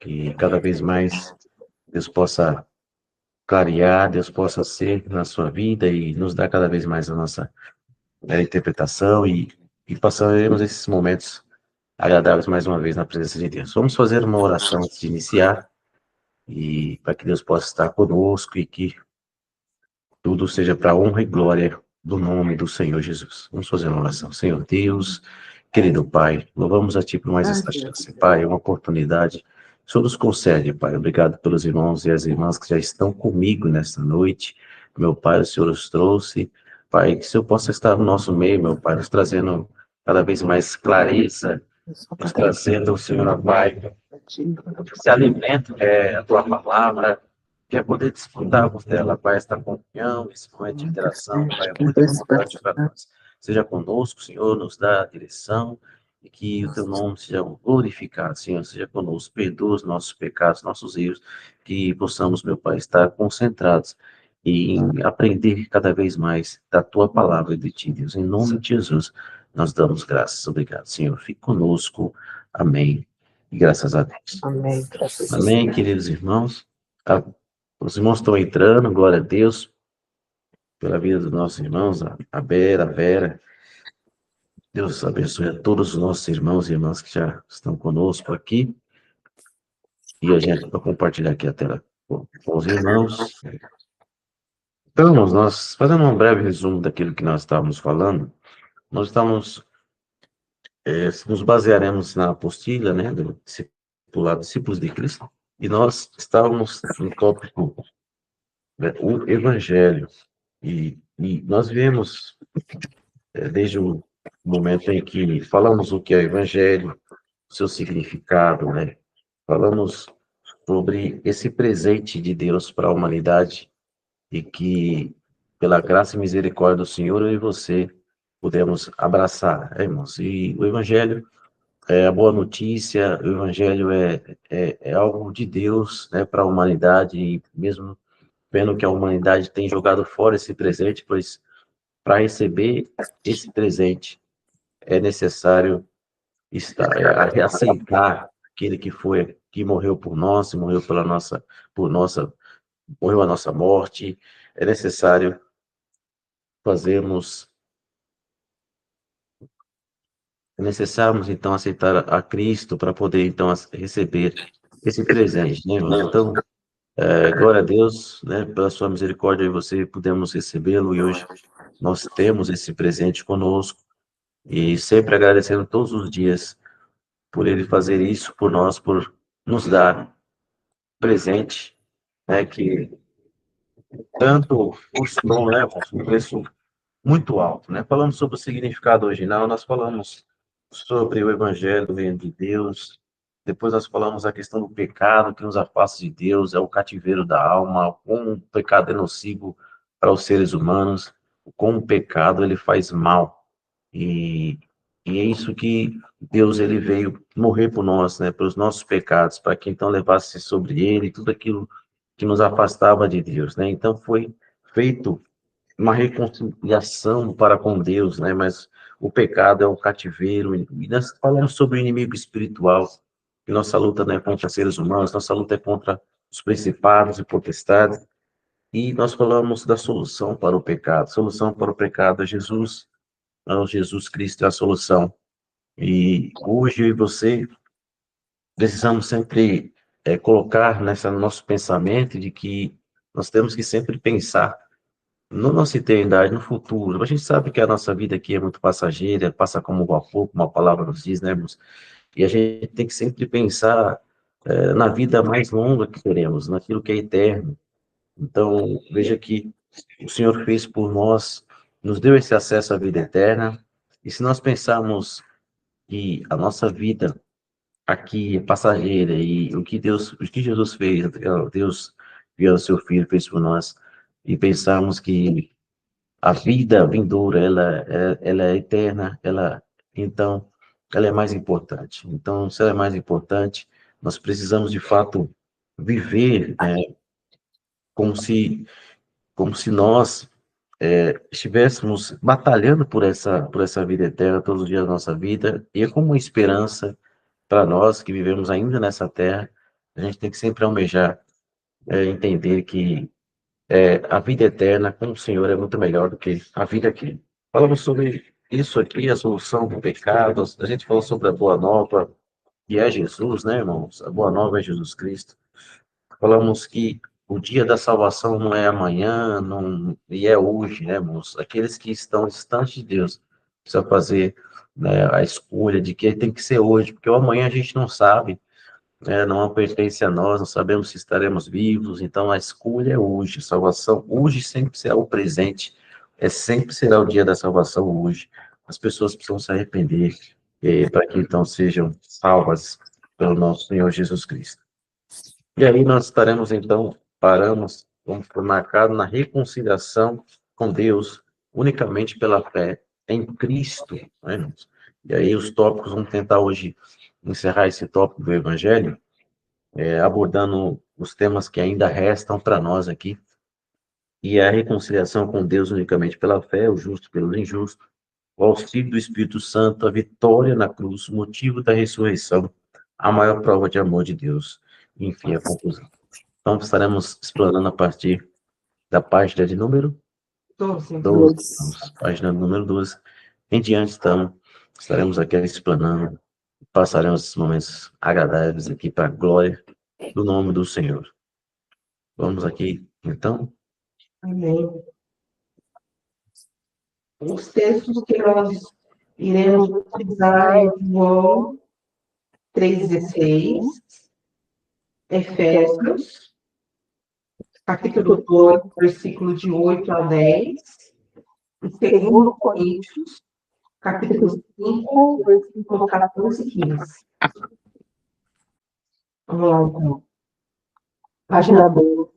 que cada vez mais Deus possa clarear, Deus possa ser na sua vida e nos dar cada vez mais a nossa interpretação e passaremos esses momentos agradáveis mais uma vez na presença de Deus. Vamos fazer uma oração antes de iniciar e para que Deus possa estar conosco e que tudo seja para a honra e glória do nome do Senhor Jesus. Vamos fazer uma oração. Senhor Deus, querido Pai, louvamos a Ti por mais esta chance. Pai, é uma oportunidade. O Senhor nos concede, Pai. Obrigado pelos irmãos e as irmãs que já estão comigo nesta noite. Meu Pai, o Senhor os trouxe. Pai, que o Senhor possa estar no nosso meio, meu Pai, nos trazendo cada vez mais clareza, nos trazendo, Senhor, Pai, esse alimento é a Tua palavra, que é poder desfrutarmos dela, Pai, esta comunhão, esse momento de interação, Pai, é muito importante para nós. Seja conosco, Senhor, nos dá a direção e que o Teu nome seja glorificado, Senhor, seja conosco, perdoa os nossos pecados, nossos erros, que possamos, meu Pai, estar concentrados em aprender cada vez mais da Tua palavra e de Ti, Deus. Em nome de Jesus, nós damos graças. Obrigado, Senhor. Fique conosco. Amém. E graças a Deus. Amém. Graças a Deus. Amém, queridos irmãos. Os irmãos estão entrando, glória a Deus, pela vida dos nossos irmãos, a Vera, a Vera. Deus abençoe a todos os nossos irmãos e irmãs que já estão conosco aqui. E a gente vai compartilhar aqui a tela com os irmãos. Então, nós, fazendo um breve resumo daquilo que nós estávamos falando, nós estamos, nos basearemos na apostila, né, do discipulado Discípulos de Cristo, e nós estávamos no tópico, né, o Evangelho. E nós vemos, desde o momento em que falamos o que é o Evangelho, o seu significado, né? Falamos sobre esse presente de Deus para a humanidade e que, pela graça e misericórdia do Senhor, eu e você podemos abraçar, irmãos. E o Evangelho é a boa notícia, o Evangelho é algo de Deus, né, para a humanidade, e mesmo vendo que a humanidade tem jogado fora esse presente, pois para receber esse presente é necessário aceitar aquele que foi, que morreu por nós, morreu pela nossa, morreu a nossa morte. É necessário fazermos, é necessário então aceitar a Cristo para poder então receber esse presente, né, irmãos? Então, glória a Deus, né, pela sua misericórdia, e você pudemos recebê-lo e hoje nós temos esse presente conosco. E sempre agradecendo todos os dias por ele fazer isso por nós, por nos dar presente, né, que tanto custou, né, um preço muito alto, né? Falando sobre o significado original, nós falamos sobre o Evangelho do Reino de Deus, depois nós falamos a questão do pecado que nos afasta de Deus, é o cativeiro da alma, como o pecado é nocivo para os seres humanos, como o pecado ele faz mal. E, e é isso que Deus ele veio morrer por nós, né, pelos nossos pecados, para que então levasse sobre ele tudo aquilo que nos afastava de Deus, né? Então foi feito uma reconciliação para com Deus, né? Mas o pecado é o cativeiro, e nós falamos sobre o inimigo espiritual, que nossa luta não é contra seres humanos, nossa luta é contra os principados e potestades, e nós falamos da solução para o pecado. A solução para o pecado é Jesus, não, Jesus Cristo é a solução. E hoje eu e você precisamos sempre colocar nessa nosso pensamento de que nós temos que sempre pensar na nossa eternidade, no futuro. A gente sabe que a nossa vida aqui é muito passageira, passa como vapor, como a palavra nos diz, né, irmãos? E a gente tem que sempre pensar na vida mais longa que teremos, naquilo que é eterno. Então, veja que o Senhor fez por nós, nos deu esse acesso à vida eterna, e se nós pensarmos que a nossa vida aqui é passageira e o que Jesus fez, Deus enviou o seu Filho, fez por nós, e pensarmos que a vida vindoura, ela é eterna, então, ela é mais importante. Então, se ela é mais importante, nós precisamos, de fato, viver como se nós estivéssemos batalhando por essa vida eterna todos os dias da nossa vida, e é como uma esperança para nós que vivemos ainda nessa terra, A gente tem que sempre almejar, entender que a vida eterna com o Senhor é muito melhor do que a vida aqui. Falamos sobre isso aqui, a solução do pecado, a gente falou sobre a Boa Nova, que é Jesus, né, irmãos? A Boa Nova é Jesus Cristo. Falamos que o dia da salvação não é amanhã, não, e é hoje, né, irmãos? Aqueles que estão distantes de Deus precisam fazer, né, a escolha de que tem que ser hoje, porque o amanhã a gente não sabe, não pertence a nós, não sabemos se estaremos vivos, então a escolha é hoje, a salvação hoje sempre será o presente, sempre será o dia da salvação hoje. As pessoas precisam se arrepender, para que então sejam salvas pelo nosso Senhor Jesus Cristo. E aí nós estaremos então, vamos por marcado na reconciliação com Deus, unicamente pela fé em Cristo, né, irmãos? E aí os tópicos, vamos tentar hoje encerrar esse tópico do Evangelho, abordando os temas que ainda restam para nós aqui, e é a reconciliação com Deus unicamente pela fé, o justo pelo injusto, o auxílio do Espírito Santo, a vitória na cruz, o motivo da ressurreição, a maior prova de amor de Deus, e, enfim, a conclusão. Então, estaremos explorando a partir da página de número 12, página número 12. Em diante, então, estaremos aqui explanando, passaremos esses momentos agradáveis aqui para a glória do nome do Senhor. Vamos aqui, então. Amém. Os textos que nós iremos utilizar é João 3,16, Efésios, capítulo 2, versículo de 8 a 10, e 2 Coríntios, capítulo 5, versículo 14 e 15. Vamos lá, então. Página 2.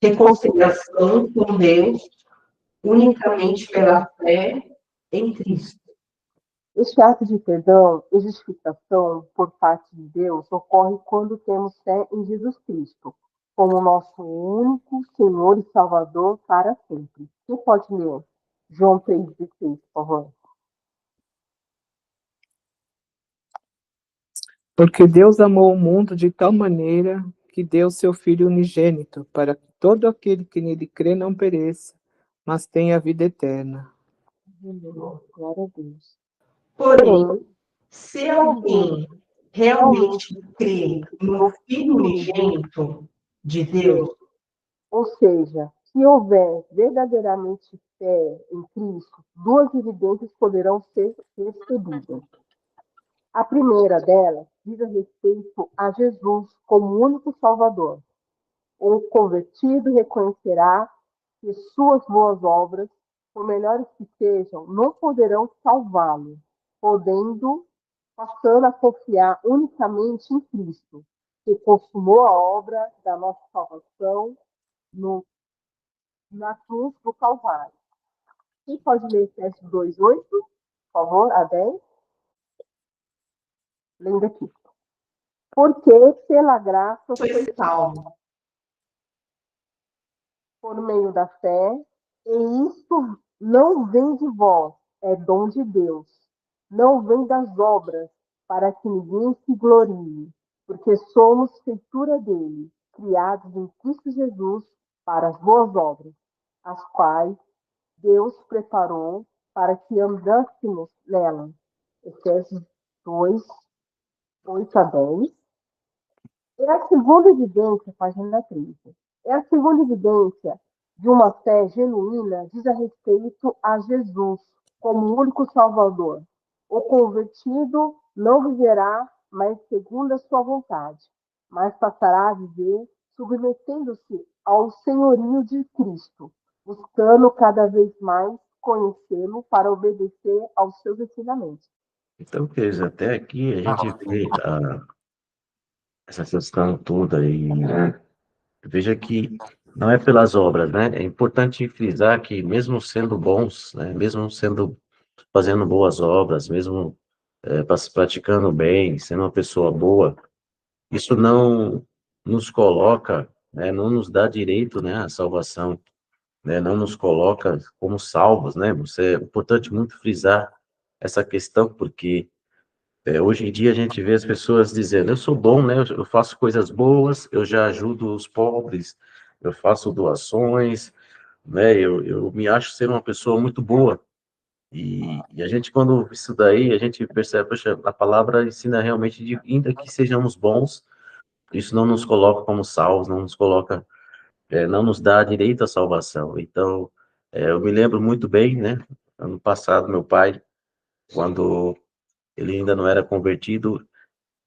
Reconciliação com Deus unicamente pela fé em Cristo. Este ato de perdão e justificação por parte de Deus ocorre quando temos fé em Jesus Cristo, como nosso único Senhor e Salvador para sempre. Quem pode ler? João 3,16, por favor. Porque Deus amou o mundo de tal maneira que deu seu Filho unigênito, para que todo aquele que nele crê não pereça, mas tenha a vida eterna. Glória a Deus. Porém, se alguém realmente crê no Filho unigênito de Deus, Ou seja, se houver verdadeiramente fé em Cristo, duas evidências poderão ser recebidas. A primeira delas diz respeito a Jesus como único Salvador. O convertido reconhecerá que suas boas obras, por melhores que sejam, não poderão salvá-lo, passando a confiar unicamente em Cristo, que consumou a obra da nossa salvação na cruz do Calvário. Quem pode ler Efésios 2:8, por favor, a 10? Lendo aqui. Porque pela graça foi salvo por meio da fé, e isto não vem de vós, é dom de Deus. Não vem das obras, para que ninguém se glorie, porque somos feitura dele, criados em Cristo Jesus para as boas obras, as quais Deus preparou para que andássemos nelas. Efésios 2, 8 a 10. É a segunda evidência, página 13. É a segunda evidência de uma fé genuína diz a respeito a Jesus como o único Salvador. O convertido não viverá mais segundo a sua vontade, mas passará a viver submetendo-se ao senhorio de Cristo, buscando cada vez mais conhecê-lo para obedecer aos seus ensinamentos. Então, queridos, até aqui a gente vê essa questão toda aí, né? Veja que não é pelas obras, né? É importante frisar que mesmo sendo bons, né? Mesmo fazendo boas obras, mesmo praticando bem, sendo uma pessoa boa, isso não nos coloca, né? Não nos dá direito, né? À salvação, né? Não nos coloca como salvos, né? É importante muito frisar essa questão, porque Hoje em dia a gente vê as pessoas dizendo, eu sou bom, né? Eu faço coisas boas, eu já ajudo os pobres, eu faço doações, né? Eu me acho ser uma pessoa muito boa. E a gente, quando ouve isso daí, a gente percebe, poxa, a palavra ensina realmente, de, ainda que sejamos bons, isso não nos coloca como salvos, não nos coloca, não nos dá direito à salvação. Então, eu me lembro muito bem, né? Ano passado, meu pai, quando ele ainda não era convertido,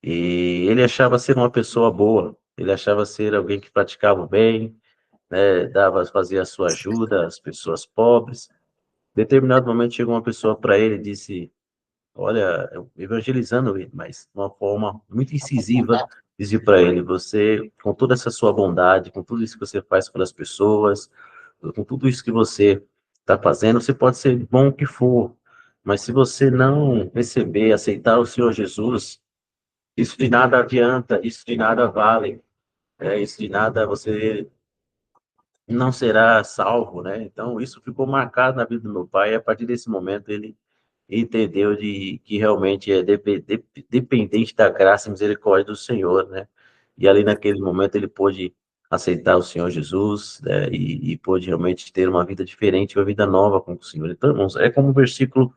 e ele achava ser uma pessoa boa, ele achava ser alguém que praticava o bem, né? Fazia a sua ajuda às pessoas pobres. Em determinado momento chegou uma pessoa para ele e disse, olha, evangelizando ele, mas de uma forma muito incisiva, dizia para ele, você, com toda essa sua bondade, com tudo isso que você faz pelas pessoas, com tudo isso que você está fazendo, você pode ser bom o que for, mas se você não receber, aceitar o Senhor Jesus, isso de nada adianta, isso de nada vale, isso de nada você não será salvo, né? Então, isso ficou marcado na vida do meu pai, e a partir desse momento ele entendeu de que realmente é dependente da graça e misericórdia do Senhor, né? E ali naquele momento ele pôde aceitar o Senhor Jesus, né? E pôde realmente ter uma vida diferente, uma vida nova com o Senhor. Então, irmãos, é como o versículo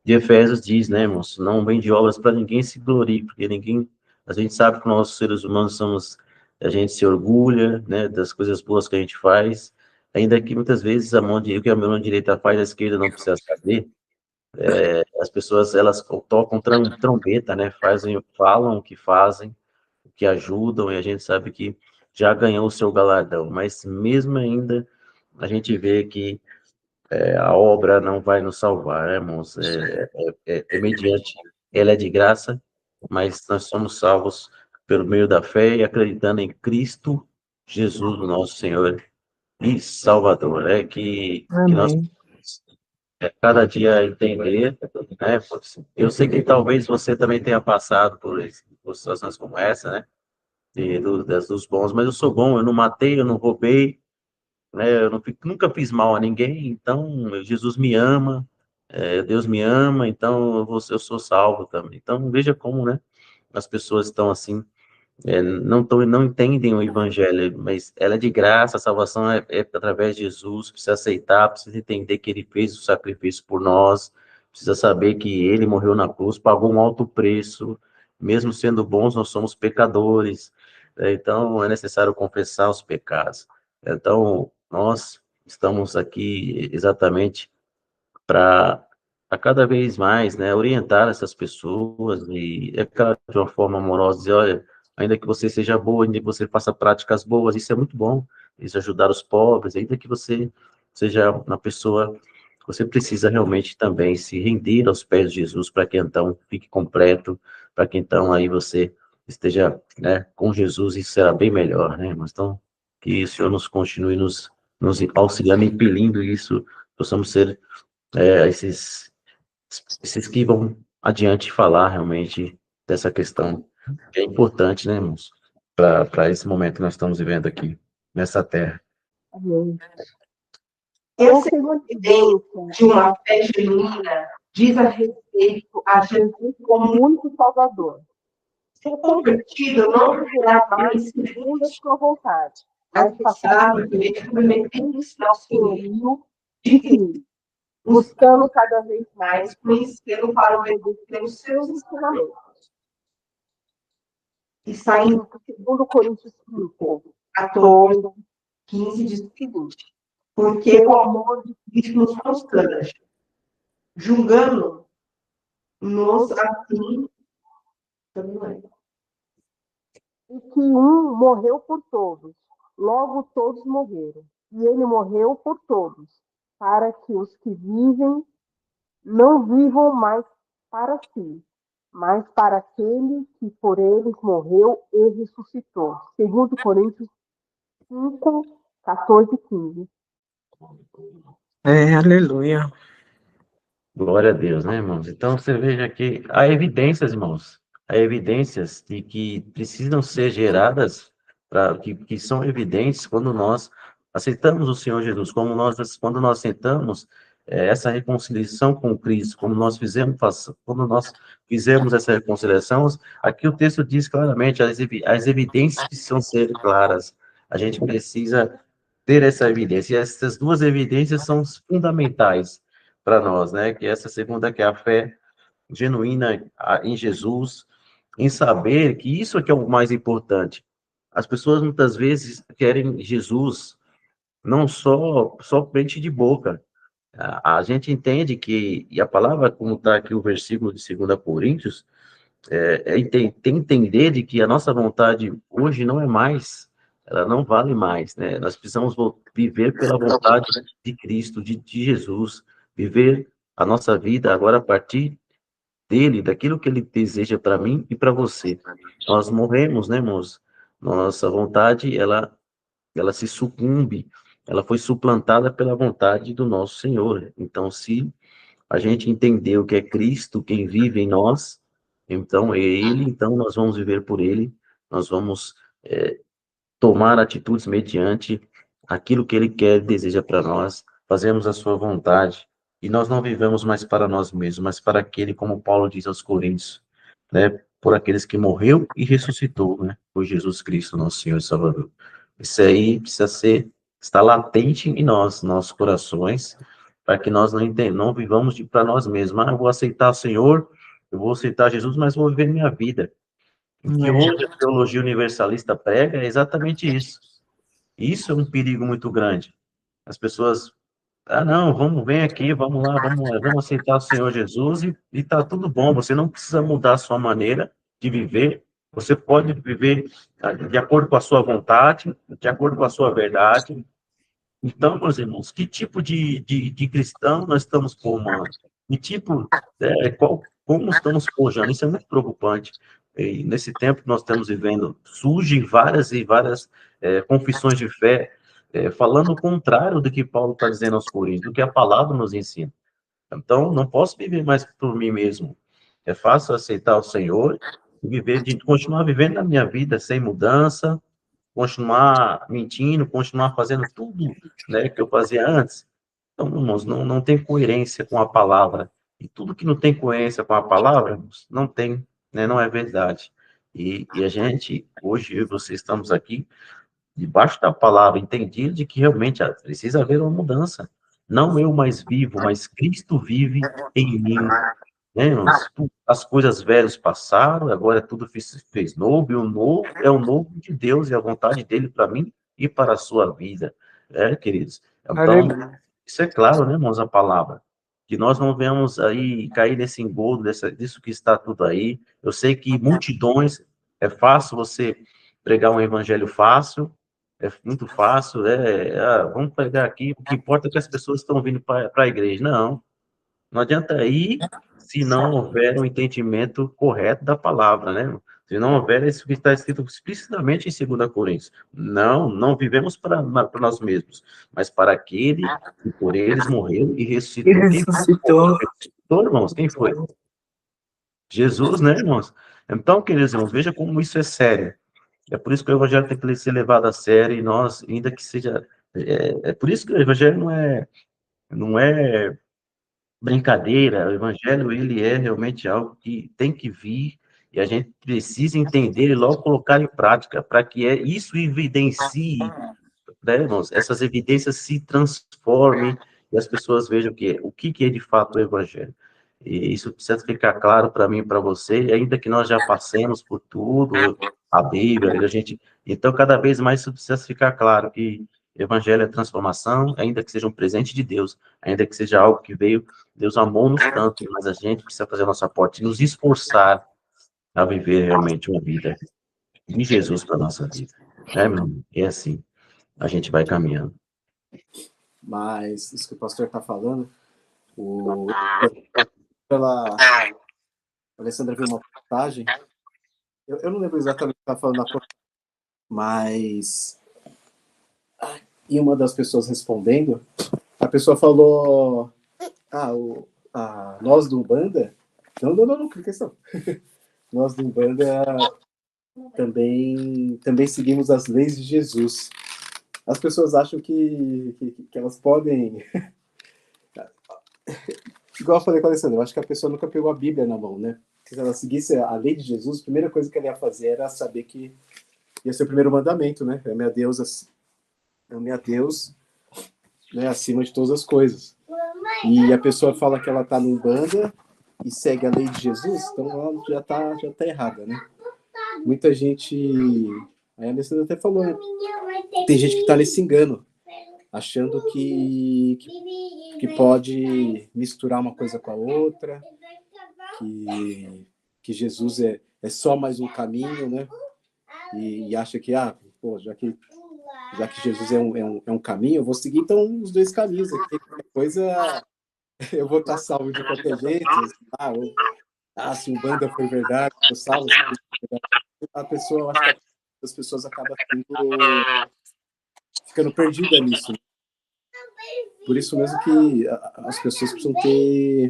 de Efésios diz, né, irmãos? Não vem de obras para ninguém se glorie, porque ninguém, a gente sabe que nós seres humanos somos, a gente se orgulha, né, das coisas boas que a gente faz, ainda que muitas vezes o que a mão direita faz, a esquerda não precisa saber. As pessoas, elas tocam trombeta, né, falam o que fazem, o que ajudam, e a gente sabe que já ganhou o seu galardão, mas mesmo ainda, a gente vê que a obra não vai nos salvar, né, irmãos? Mediante, ela é de graça, mas nós somos salvos pelo meio da fé e acreditando em Cristo Jesus, o nosso Senhor e Salvador, né? Que nós Amém. cada dia entender, né? Eu sei que talvez você também tenha passado por situações como essa, né? Dos bons, mas eu sou bom, eu não matei, eu não roubei, né? Nunca fiz mal a ninguém, então Jesus me ama, Deus me ama, então eu sou salvo também. Então veja como, né? As pessoas estão assim, não entendem o evangelho, mas ela é de graça, a salvação é através de Jesus, precisa aceitar, precisa entender que ele fez o sacrifício por nós, precisa saber que ele morreu na cruz, pagou um alto preço, mesmo sendo bons, nós somos pecadores, então é necessário confessar os pecados. Então, nós estamos aqui exatamente para a cada vez mais, né, orientar essas pessoas e, é claro, de uma forma amorosa, dizer, olha, ainda que você seja boa, ainda que você faça práticas boas, isso é muito bom, isso ajudar os pobres, ainda que você seja uma pessoa, você precisa realmente também se render aos pés de Jesus para que então fique completo, para que então aí você esteja, né, com Jesus, isso será bem melhor, né, mas então, que o Senhor nos continue nos auxiliando, impelindo isso, possamos ser esses que vão adiante falar realmente dessa questão que é importante, né, irmãos, para esse momento que nós estamos vivendo aqui, nessa terra. Amém. Essa Essa evidência evidência de uma fé genuína diz a respeito a Jesus Jesus como único Salvador. ser convertido não Será será mais mais segundo a sua vontade, mas mas passará passar submetendo-se ao Senhor senhorio de de Cristo, Cristo, buscando cada vez mas mais conhecendo para obedecer obedecer os os seus seus ensinamentos. e saindo Segundo Coríntios 5, 14, 14, 15 diz diz o seguinte: porque o pelo amor amor de de Cristo nos constrange, julgando-nos Deus, assim, e que um morreu por todos, logo todos morreram. E ele morreu por todos, para que os que vivem não vivam mais para si, mas para aquele que por eles morreu e ressuscitou. Segundo Coríntios 5, 14 e 15. Aleluia. Glória a Deus, né, irmãos? Então, você veja que há evidências, irmãos, há evidências de que precisam ser geradas, que são evidentes quando nós aceitamos o Senhor Jesus, quando nós aceitamos essa reconciliação com Cristo, quando nós fizemos essa reconciliação, aqui o texto diz claramente, as evidências precisam ser claras, a gente precisa ter essa evidência, e essas duas evidências são fundamentais para nós, né, que essa segunda, que é a fé genuína em Jesus, em saber que isso é que é o mais importante. As pessoas muitas vezes querem Jesus não somente de boca. A gente entende que, e a palavra, como está aqui o versículo de 2 Coríntios, tem entender de que a nossa vontade hoje não é mais, ela não vale mais, né? Nós precisamos viver pela vontade de Cristo, de Jesus, viver a nossa vida agora a partir dele, daquilo que ele deseja para mim e para você. Nós morremos, né, irmãos? Nossa vontade, ela se sucumbe, ela foi suplantada pela vontade do nosso Senhor. Então, se a gente entender o que é Cristo, quem vive em nós, então é Ele, então nós vamos viver por Ele, nós vamos tomar atitudes mediante aquilo que Ele quer e deseja para nós, fazemos a sua vontade, e nós não vivemos mais para nós mesmos, mas para aquele, como Paulo diz aos Coríntios, né, por aqueles que morreu e ressuscitou, né, por Jesus Cristo, nosso Senhor e Salvador. Isso aí precisa estar latente em nós, nossos corações, para que nós não vivamos para nós mesmos. Eu vou aceitar o Senhor, eu vou aceitar Jesus, mas vou viver minha vida. O que hoje a teologia universalista prega é exatamente isso. Isso é um perigo muito grande. As pessoas, não, vem aqui, vamos lá, vamos aceitar o Senhor Jesus e tá tudo bom. Você não precisa mudar a sua maneira de viver. Você pode viver de acordo com a sua vontade, de acordo com a sua verdade. Então, meus irmãos, que tipo de cristão nós estamos formando? Que tipo, como estamos forjando? Isso é muito preocupante. E nesse tempo que nós estamos vivendo, surgem várias e várias confissões de fé, falando o contrário do que Paulo está dizendo aos Coríntios, do que a palavra nos ensina. Então, não posso viver mais por mim mesmo. É fácil aceitar o Senhor e continuar vivendo a minha vida sem mudança, continuar mentindo, continuar fazendo tudo, né, que eu fazia antes. Então, irmãos, não tem coerência com a palavra. E tudo que não tem coerência com a palavra, irmãos, não tem, né, não é verdade. E a gente, hoje, eu e você estamos aqui, debaixo da palavra, entendido de que realmente precisa haver uma mudança. Não eu mais vivo, mas Cristo vive em mim, né, irmãos? As coisas velhas passaram, agora tudo fez novo, e o novo é o novo de Deus e a vontade dele para mim e para a sua vida, queridos? Então, Aleluia. isso é claro, né, irmãos, a palavra, que nós não venhamos aí cair nesse engodo, disso que está tudo aí. Eu sei que multidões, é fácil você pregar um evangelho fácil, é muito fácil, vamos pregar aqui, o que importa é que as pessoas estão vindo para a igreja. Não adianta ir se não houver um entendimento correto da palavra, né? Se não houver isso que está escrito explicitamente em 2 Coríntios. Não vivemos para nós mesmos, mas para aquele que por eles morreu e E ressuscitou. Quem ressuscitou. foi, irmãos? Quem foi? Jesus, né, irmãos? Então, queridos irmãos, veja como isso é sério. É por isso que o evangelho tem que ser levado a sério e nós, ainda que seja... É por isso que o evangelho não é brincadeira, o evangelho, ele é realmente algo que tem que vir, e a gente precisa entender e logo colocar em prática, para que isso evidencie, né, irmãos, essas evidências se transformem, e as pessoas vejam o que é de fato o evangelho. E isso precisa ficar claro para mim e para você, ainda que nós já passemos por tudo, a Bíblia, então cada vez mais isso precisa ficar claro, que evangelho é transformação, ainda que seja um presente de Deus, ainda que seja algo que veio, Deus amou-nos tanto, mas a gente precisa fazer a nossa parte, nos esforçar a viver realmente uma vida de Jesus para a nossa vida. Né, meu irmão? É assim, a gente vai caminhando. Mas isso que o pastor está falando, a Alessandra viu uma postagem, eu não lembro exatamente o que está falando na postagem, mas e uma das pessoas respondendo, a pessoa falou, nós do Umbanda, não, que questão. Nós do Umbanda também seguimos as leis de Jesus. As pessoas acham que elas podem... igual eu falei com a Alessandra, eu acho que a pessoa nunca pegou a Bíblia na mão, né? Porque se ela seguisse a lei de Jesus, a primeira coisa que ela ia fazer era saber que ia ser o primeiro mandamento, né? Ame a Deus, né, acima de todas as coisas. E a pessoa fala que ela tá num banda e segue a lei de Jesus, então ela já tá errada, né? Muita gente, a Alessandra até falou, né? Tem gente que tá nesse engano, achando que pode misturar uma coisa com a outra, que Jesus é só mais um caminho, né? E acha que, pô, já que Jesus é um caminho, eu vou seguir então os dois caminhos aqui. Qualquer coisa eu vou estar salvo de qualquer jeito. Se o banda foi verdade, eu salvo. A pessoa, eu acho que as pessoas acabam ficando perdidas nisso. Por isso mesmo que as pessoas precisam ter.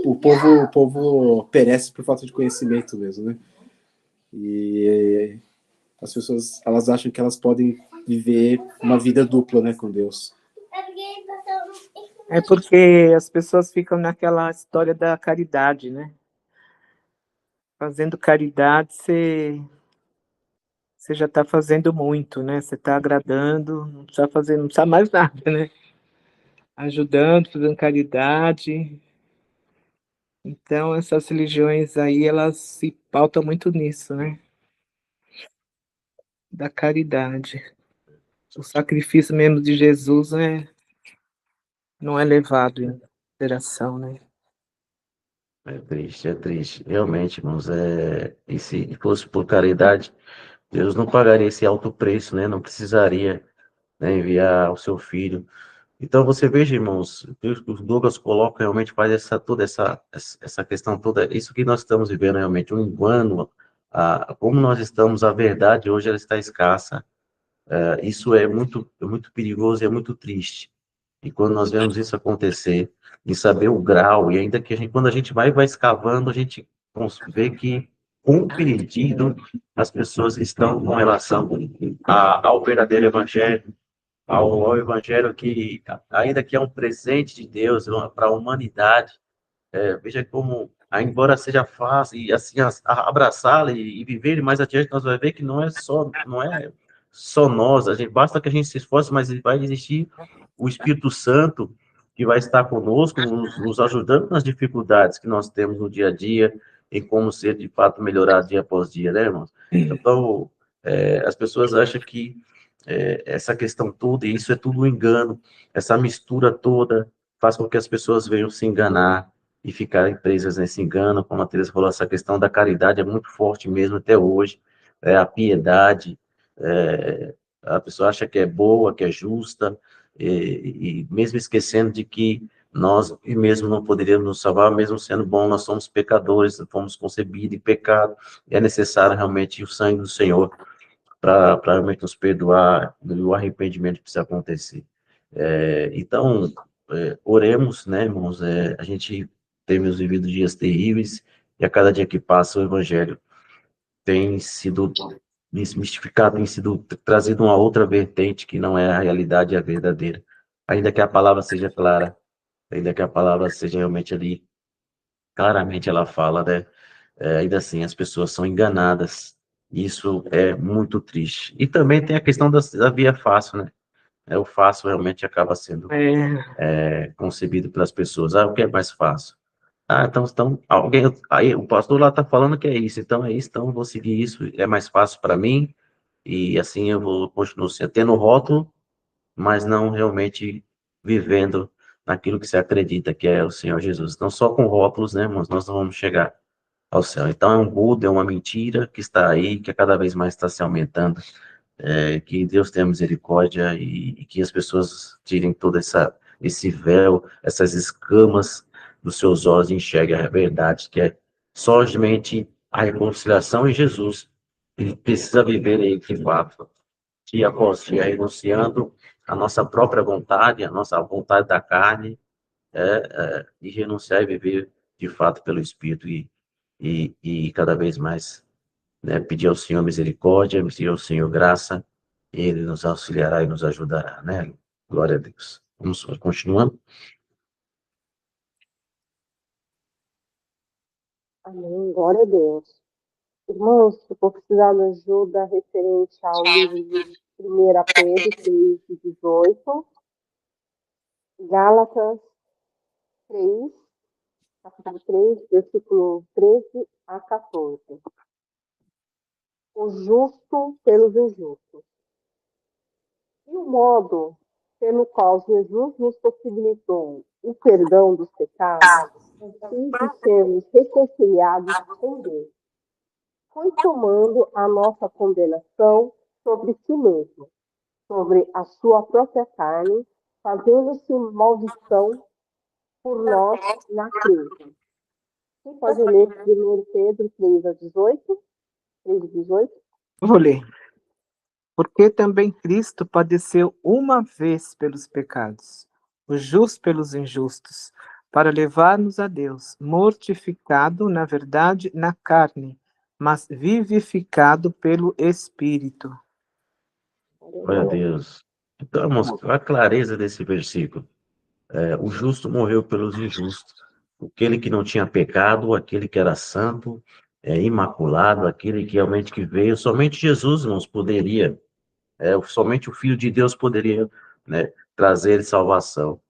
O povo perece por falta de conhecimento mesmo, né? E as pessoas, elas acham que elas podem viver uma vida dupla, né, com Deus. É porque as pessoas ficam naquela história da caridade, né? Fazendo caridade, você já está fazendo muito, né? Você está agradando, não precisa fazer, não precisa mais nada, né? Ajudando, fazendo caridade. Então, essas religiões aí, elas se pautam muito nisso, né? Da caridade. O sacrifício mesmo de Jesus não é levado em consideração, né? É triste, é triste. Realmente, irmãos, e se fosse por caridade, Deus não pagaria esse alto preço, né? Não precisaria, né, enviar o seu filho. Então, você veja, irmãos, o Douglas coloca, realmente faz toda essa questão toda, isso que nós estamos vivendo realmente, um engano, como nós estamos, a verdade hoje ela está escassa. Isso é muito perigoso e é muito triste. E quando nós vemos isso acontecer, e saber o grau, e ainda que quando a gente vai escavando, a gente vê que quão perdido as pessoas estão com relação ao verdadeiro evangelho, ao evangelho que, ainda que é um presente de Deus para a humanidade, veja como, embora seja fácil, e assim, abraçá-la e viver mais adiante, nós vamos ver que não é só nós, basta que a gente se esforce, mas vai existir o Espírito Santo que vai estar conosco, nos ajudando nas dificuldades que nós temos no dia a dia, em como ser, de fato, melhorar dia após dia, né, irmãos? Então, as pessoas acham que essa questão toda, e isso é tudo um engano, essa mistura toda faz com que as pessoas venham se enganar e ficarem presas nesse engano, como a Teresa falou, essa questão da caridade é muito forte mesmo até hoje, a piedade, a pessoa acha que é boa, que é justa, e mesmo esquecendo de que nós e mesmo não poderíamos nos salvar, mesmo sendo bom, nós somos pecadores, fomos concebidos em pecado, e é necessário realmente o sangue do Senhor para realmente nos perdoar, e o arrependimento precisa acontecer. Então, oremos, né, irmãos? A gente temos vivido dias terríveis, e a cada dia que passa o Evangelho tem sido desmistificado, tem sido trazido uma outra vertente que não é a realidade, a verdadeira. Ainda que a palavra seja clara, ainda que a palavra seja realmente ali, claramente ela fala, né? Ainda assim, as pessoas são enganadas. Isso é muito triste. E também tem a questão da via fácil, né? O fácil realmente acaba sendo É, concebido pelas pessoas. O que é mais fácil? Então alguém, aí o pastor lá está falando que é isso, então é isso, então eu vou seguir isso, é mais fácil para mim, e assim eu vou continuar tendo rótulo, mas não realmente vivendo naquilo que você acredita que é o Senhor Jesus. Então, só com rótulos, né, irmãos, nós não vamos chegar ao céu. Então, é um Buda, é uma mentira que está aí, que cada vez mais está se aumentando. Que Deus tenha misericórdia e que as pessoas tirem todo esse véu, essas escamas dos seus olhos e enxerguem a verdade, que é somente a reconciliação em Jesus. Ele precisa viver aí de fato, dia após dia, renunciando a nossa própria vontade, a nossa vontade da carne, e renunciar e viver de fato pelo Espírito e cada vez mais, né, pedir ao Senhor misericórdia, pedir ao Senhor graça, e Ele nos auxiliará e nos ajudará, né? Glória a Deus. Vamos continuando. Amém. Glória a Deus. Irmãos, se for precisar de ajuda referente ao livro de 1 Pedro 3:18, Gálatas 3, capítulo 3, versículo 13 a 14. O justo pelos injustos. E o modo pelo qual Jesus nos possibilitou o perdão dos pecados, assim de sermos reconciliados com Deus, foi tomando a nossa condenação sobre si mesmo, sobre a sua própria carne, fazendo-se maldição por nós na cruz. Quem pode ler 1 Pedro 3:18? 3:18? Vou ler. Porque também Cristo padeceu uma vez pelos pecados, o justo pelos injustos, para levar-nos a Deus, mortificado, na verdade, na carne, mas vivificado pelo Espírito. Glória a Deus. Então, irmãos, a clareza desse versículo. O justo morreu pelos injustos. Aquele que não tinha pecado, aquele que era santo, imaculado, aquele que realmente que veio. Somente Jesus, irmãos, poderia, somente o Filho de Deus poderia, né, trazer salvação.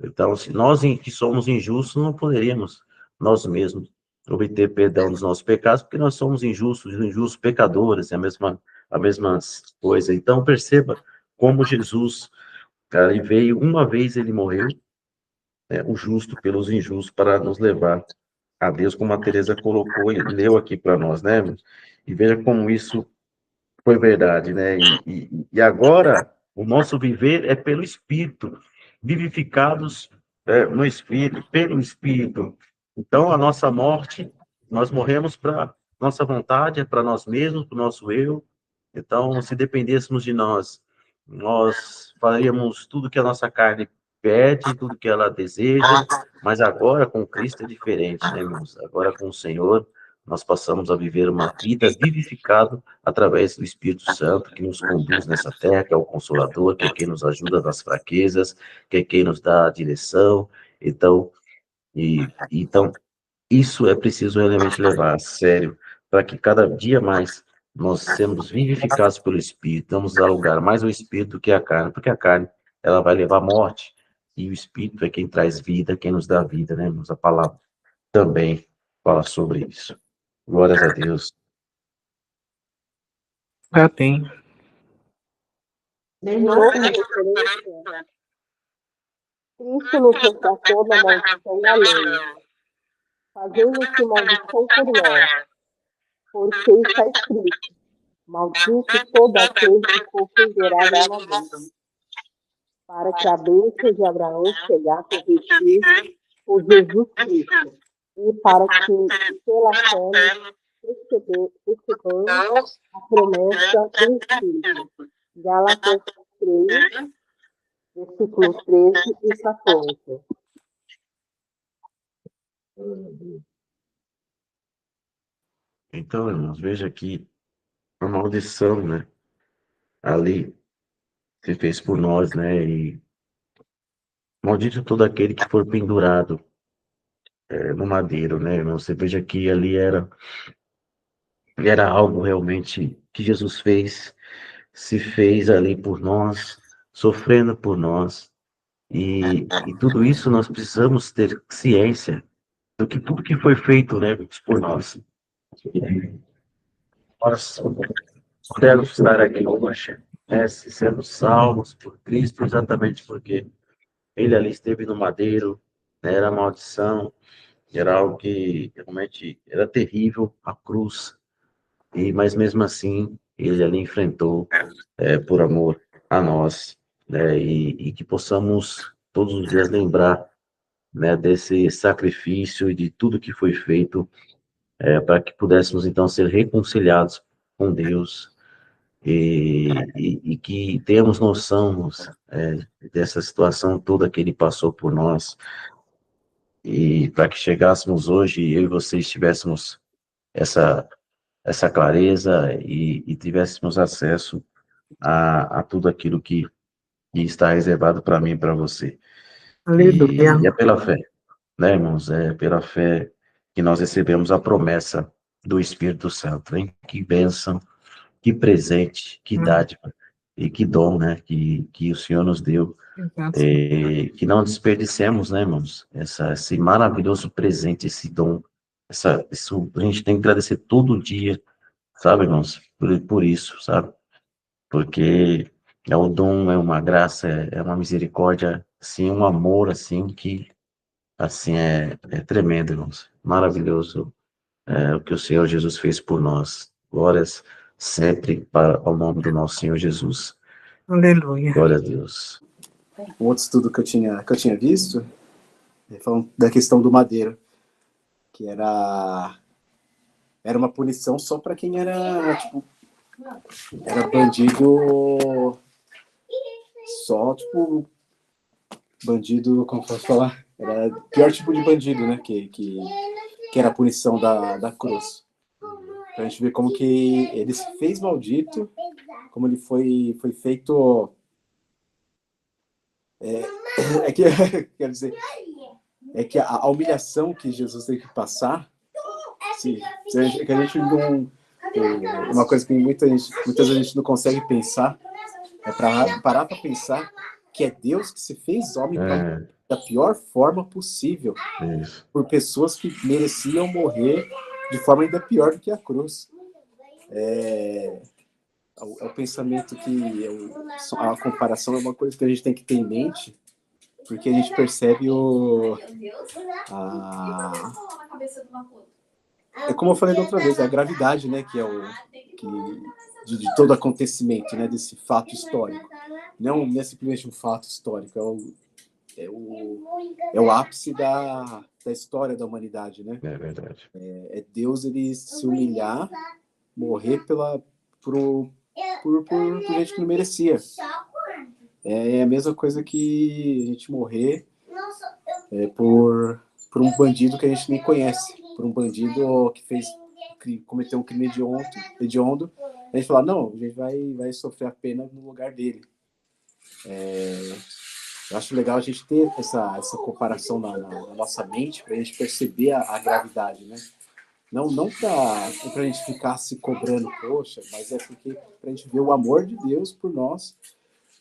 Então, se nós que somos injustos, não poderíamos nós mesmos obter perdão dos nossos pecados, porque nós somos injustos pecadores, é a mesma coisa. Então, perceba como Jesus, cara, ele veio uma vez, ele morreu, o justo pelos injustos, para nos levar a Deus, como a Teresa colocou e leu aqui para nós, né? E veja como isso foi verdade, né? E agora o nosso viver é pelo Espírito, vivificados no Espírito, pelo Espírito. Então a nossa morte, nós morremos para nossa vontade, é para nós mesmos, para o nosso eu. Então, se dependêssemos de nós, nós faríamos tudo que a nossa carne pede, tudo que ela deseja, mas agora com Cristo é diferente, né, irmãos? Agora com o Senhor, nós passamos a viver uma vida vivificada através do Espírito Santo, que nos conduz nessa terra, que é o Consolador, que é quem nos ajuda nas fraquezas, que é quem nos dá a direção. Então, então isso é preciso realmente levar a sério, para que cada dia mais nós sejamos vivificados pelo Espírito, vamos dar lugar mais ao Espírito do que à carne, porque a carne, ela vai levar à morte, e o Espírito é quem traz vida, quem nos dá vida, né, irmãos? A palavra também fala sobre isso. Glórias a Deus. Amém. De novo, como referência, Cristo nos resgatou da maldição da lei, fazendo-se maldição por nós, porque está escrito: maldito todo aquele que for pendurado em madeira, para que a bênção de Abraão chegasse a vestir por Jesus Cristo, e para que pela fé recebamos a promessa do Espírito. Gálatas 3, versículos 13 e 14. Então, irmãos, veja que a maldição, né, ali se fez por nós, né, e maldito todo aquele que for pendurado no madeiro, né, irmão? Você veja que ali era algo realmente que Jesus fez, se fez ali por nós, sofrendo por nós, e tudo isso nós precisamos ter ciência do que tudo que foi feito, né, por nós. Nós podemos estar aqui hoje, né, sendo salvos por Cristo, exatamente porque ele ali esteve no madeiro, né, era maldição, era algo que realmente era terrível, a cruz, mas mesmo assim ele ali enfrentou por amor a nós, né, e que possamos todos os dias lembrar, né, desse sacrifício e de tudo que foi feito para que pudéssemos então ser reconciliados com Deus e que tenhamos noção dessa situação toda que ele passou por nós, e para que chegássemos hoje, eu e vocês tivéssemos essa, essa clareza e tivéssemos acesso a tudo aquilo que está reservado para mim e para você. Aleluia. E é pela fé, né, irmãos? É pela fé que nós recebemos a promessa do Espírito Santo, hein? Que bênção, que presente, que dádiva e que dom, né? Que o Senhor nos deu, Exato. que não desperdicemos, né, irmãos? Esse maravilhoso presente, esse dom, isso a gente tem que agradecer todo dia, sabe, irmãos? Por isso, sabe? Porque é um dom, é uma graça, é uma misericórdia, assim, um amor, assim, que, assim, é tremendo, irmãos. Maravilhoso, o que o Senhor Jesus fez por nós. Glórias sempre para o nome do nosso Senhor Jesus. Aleluia. Glória a Deus. Um outro estudo que eu tinha visto, falando da questão do madeiro, que era uma punição só para quem era, tipo, era bandido, só, tipo, bandido, como posso falar? Era o pior tipo de bandido, né, que era a punição da cruz. Pra gente ver como que ele se fez maldito, como ele foi feito... que, quer dizer, que a humilhação que Jesus teve que passar, que a gente não... Uma coisa que muitas vezes a gente não consegue pensar, é parar para pensar que é Deus que se fez homem da pior forma possível, por pessoas que mereciam morrer de forma ainda pior do que a cruz. É o pensamento que a comparação é uma coisa que a gente tem que ter em mente, porque a gente percebe é como eu falei da outra vez, a gravidade, né, que é de todo acontecimento, né, desse fato histórico. Não é simplesmente um fato histórico, é o ápice da história da humanidade, né? É verdade. É Deus, ele se humilhar, morrer por gente que não merecia. É a mesma coisa que a gente morrer por um bandido que a gente nem conhece, por um bandido que cometeu um crime hediondo, a gente fala, não, a gente vai sofrer a pena no lugar dele. Eu acho legal a gente ter essa comparação na nossa mente, para a gente perceber a gravidade, né? Não para a gente ficar se cobrando, poxa, mas é porque para a gente ver o amor de Deus por nós,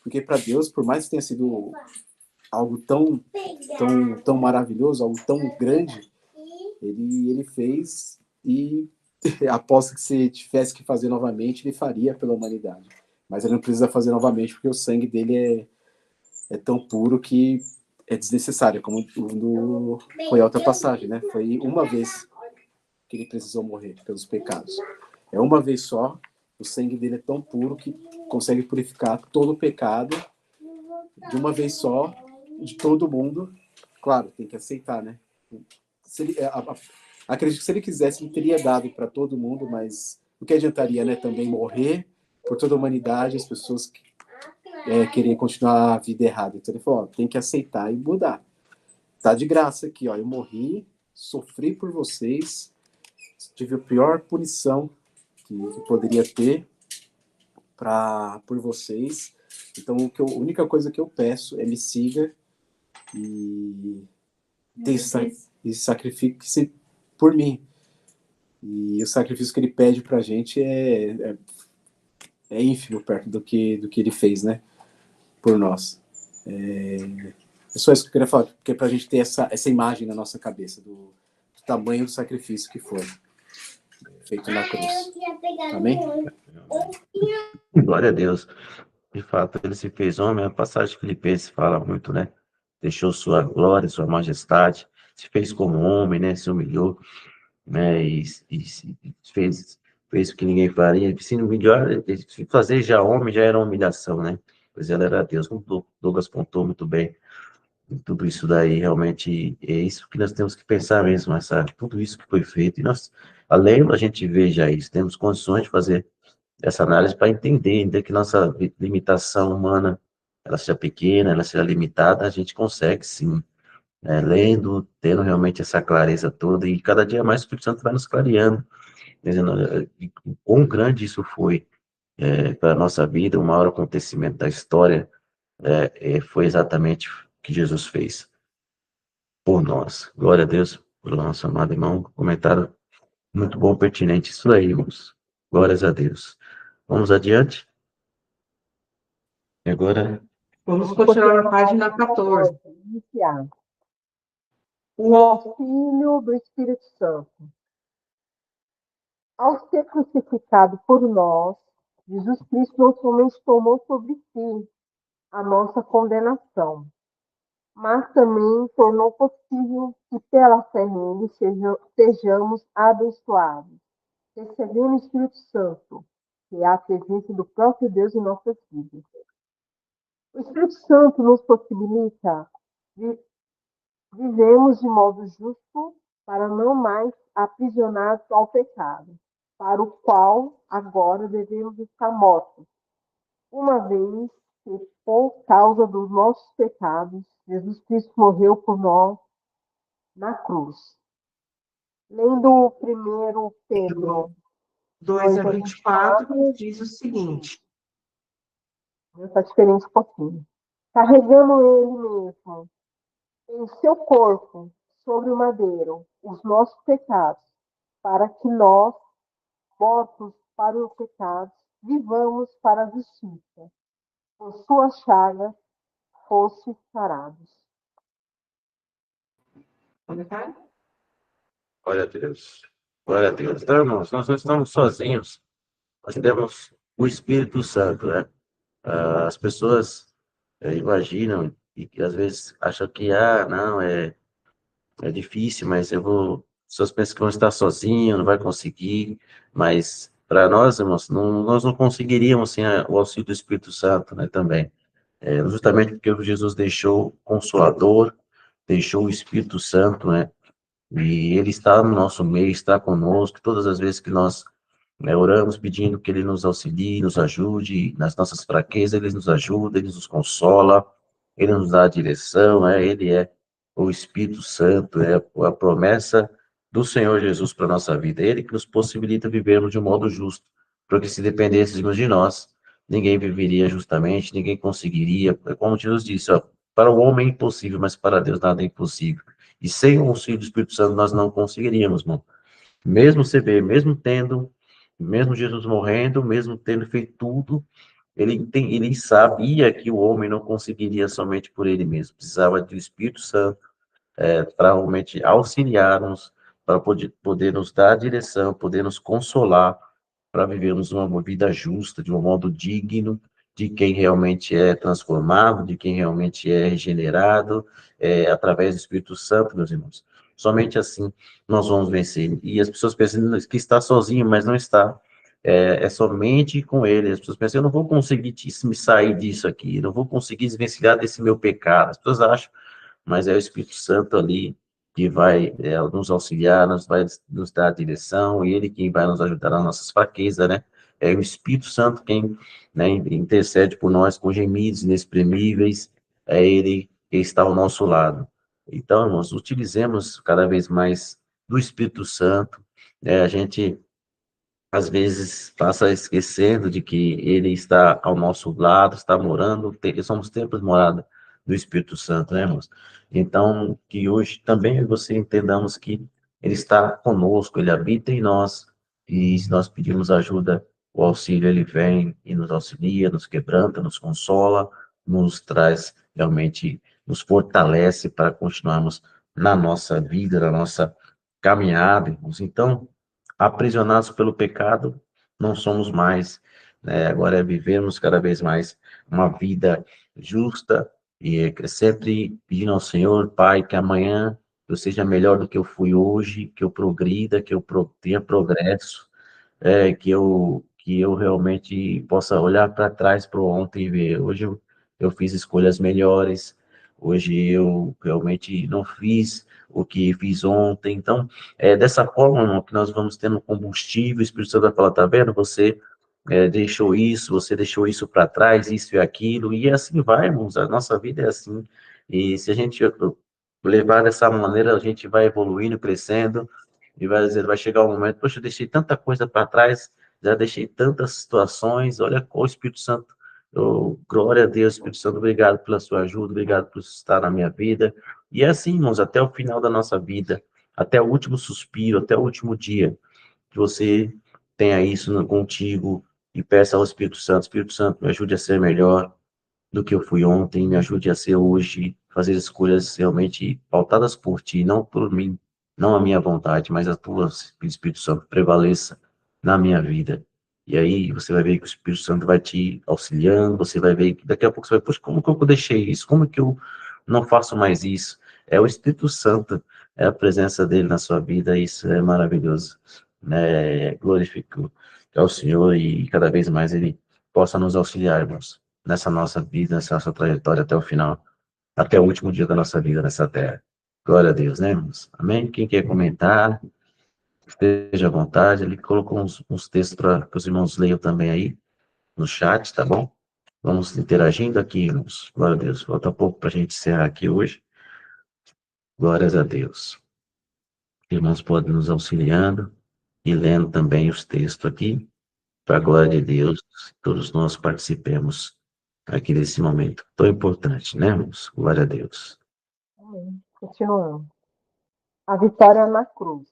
porque para Deus, por mais que tenha sido algo tão maravilhoso, algo tão grande, ele fez, e aposto que se tivesse que fazer novamente, ele faria pela humanidade. Mas ele não precisa fazer novamente, porque o sangue dele é tão puro que é desnecessário, como foi a outra passagem, né? Foi uma vez que ele precisou morrer pelos pecados. É uma vez só, o sangue dele é tão puro que consegue purificar todo o pecado de uma vez só, de todo mundo. Claro, tem que aceitar, né? Acredito que se ele quisesse, ele teria dado para todo mundo, mas o que adiantaria, né? Também morrer por toda a humanidade, as pessoas querer continuar a vida errada. Então ele falou, ó, tem que aceitar e mudar. Tá de graça aqui, ó. Eu morri, sofri por vocês, tive a pior punição que poderia ter por vocês. Então a única coisa que eu peço é me siga e sacrifique-se por mim. E o sacrifício que ele pede pra gente é ínfimo perto do que ele fez, né? Por nós. É só isso que eu queria falar, porque é pra gente ter essa imagem na nossa cabeça do tamanho do sacrifício que foi feito na cruz. Amém? Glória a Deus. De fato, ele se fez homem. A passagem de Filipenses fala muito, né? Deixou sua glória, sua majestade, se fez como homem, né? Se humilhou, né? E fez o que ninguém faria. Se humilhar, fazer já homem já era uma humilhação, né? Pois ele era Deus, como o Douglas pontou muito bem. E tudo isso daí realmente é isso que nós temos que pensar mesmo, tudo isso que foi feito. E nós, além da gente ver já isso, temos condições de fazer essa análise para entender que nossa limitação humana, ela seja pequena, ela seja limitada, a gente consegue sim, né, lendo, tendo realmente essa clareza toda, e cada dia mais o Espírito Santo vai nos clareando, dizendo o quão grande isso foi para a nossa vida, o maior acontecimento da história foi exatamente o que Jesus fez por nós. Glória a Deus pelo nosso amado irmão. Comentário muito bom, pertinente. Isso aí, irmãos. Glórias a Deus. Vamos adiante. E agora, Vamos continuar na página 14. Iniciar. O auxílio do Espírito Santo. Ao ser crucificado por nós, Jesus Cristo não somente tomou sobre si a nossa condenação, mas também tornou possível que pela fé nele sejamos abençoados, recebendo o Espírito Santo, que é a presença do próprio Deus em nossas vidas. O Espírito Santo nos possibilita vivemos de modo justo para não mais aprisionados ao pecado, para o qual agora devemos estar mortos, uma vez que, por causa dos nossos pecados, Jesus Cristo morreu por nós na cruz. Lendo o 1 Pedro 2:24, diz o seguinte: está diferente um pouquinho. Carregando ele mesmo em seu corpo, sobre o madeiro, os nossos pecados, para que nós, mortos para o pecado, vivamos para a justiça. Por sua chaga, fosse sarados. Comentário? glória a Deus. Glória a Deus. Então, irmãos, nós não estamos sozinhos. Nós temos o Espírito Santo, né? As pessoas imaginam e que às vezes acham que, não, é difícil, mas eu vou. As pessoas pensam que vão estar sozinhos, não vai conseguir, mas para nós, irmãos, nós não conseguiríamos sem o auxílio do Espírito Santo, né, também. Justamente porque Jesus deixou o Consolador, deixou o Espírito Santo, né, e ele está no nosso meio, está conosco, todas as vezes que nós oramos pedindo que ele nos auxilie, nos ajude nas nossas fraquezas, ele nos ajuda, ele nos consola, ele nos dá a direção, ele é o Espírito Santo, é a promessa do Senhor Jesus para a nossa vida, ele que nos possibilita vivermos de um modo justo, porque se dependêssemos de nós, ninguém viveria justamente, ninguém conseguiria, como Jesus disse, para o homem é impossível, mas para Deus nada é impossível. E sem o auxílio do Espírito Santo nós não conseguiríamos, irmão. Mesmo você vê, mesmo Jesus morrendo, mesmo tendo feito tudo, ele sabia que o homem não conseguiria somente por ele mesmo, precisava do Espírito Santo para realmente auxiliar-nos, para poder nos dar a direção, poder nos consolar, para vivermos uma vida justa, de um modo digno, de quem realmente é transformado, de quem realmente é regenerado, através do Espírito Santo, meus irmãos. Somente assim nós vamos vencer. E as pessoas pensam que está sozinho, mas não está. É somente com ele. As pessoas pensam, eu não vou conseguir me sair disso aqui, eu não vou conseguir desvencilhar desse meu pecado. As pessoas acham, mas é o Espírito Santo ali que vai nos auxiliar, vai nos dar a direção, e ele quem vai nos ajudar nas nossas fraquezas, né? É o Espírito Santo quem, né, intercede por nós com gemidos inexprimíveis, é ele que está ao nosso lado. Então, irmãos, utilizemos cada vez mais do Espírito Santo, a gente às vezes passa esquecendo de que ele está ao nosso lado, está morando, somos templos de morada do Espírito Santo, né, irmãos? Então, que hoje também você entendamos que ele está conosco, ele habita em nós, e se nós pedimos ajuda, o auxílio ele vem e nos auxilia, nos quebranta, nos consola, nos traz realmente, nos fortalece para continuarmos na nossa vida, na nossa caminhada, irmãos. Então, aprisionados pelo pecado, não somos mais, né? Agora é vivermos cada vez mais uma vida justa e sempre pedindo ao Senhor, Pai, que amanhã eu seja melhor do que eu fui hoje, que eu progrida, que eu tenha progresso, que eu realmente possa olhar para trás para ontem e ver, hoje eu fiz escolhas melhores, hoje eu realmente não fiz o que fiz ontem, então, dessa forma, irmão, que nós vamos tendo combustível, o Espírito Santo vai falar, tá vendo, você deixou isso, você deixou isso para trás, isso e aquilo, e assim vai, irmãos, a nossa vida é assim, e se a gente levar dessa maneira, a gente vai evoluindo, crescendo, e vai chegar um momento, poxa, eu deixei tanta coisa para trás, já deixei tantas situações, olha o Espírito Santo, glória a Deus, Espírito Santo, obrigado pela sua ajuda, obrigado por estar na minha vida, e é assim, irmãos, até o final da nossa vida, até o último suspiro, até o último dia, que você tenha isso contigo e peça ao Espírito Santo, me ajude a ser melhor do que eu fui ontem, me ajude a ser hoje, fazer escolhas realmente pautadas por ti, não por mim, não a minha vontade, mas a tua, Espírito Santo, prevaleça na minha vida. E aí você vai ver que o Espírito Santo vai te auxiliando, você vai ver que daqui a pouco você vai, poxa, como que eu deixei isso? Como que eu não faço mais isso? É o Espírito Santo, é a presença dele na sua vida, isso é maravilhoso, né? Glorifico ao Senhor e cada vez mais ele possa nos auxiliar, irmãos, nessa nossa vida, nessa nossa trajetória até o final, até o último dia da nossa vida nessa terra. Glória a Deus, né, irmãos? Amém? Quem quer comentar, esteja à vontade. Ele colocou uns textos para que os irmãos leiam também aí no chat, tá bom? Vamos interagindo aqui, irmãos. Glória a Deus. Falta pouco para a gente encerrar aqui hoje. Glórias a Deus. Irmãos podem nos auxiliando e lendo também os textos aqui, para a glória de Deus, todos nós participemos aqui desse momento tão importante, né, irmãos? Glória a Deus. Amém. Continuando. A vitória na cruz.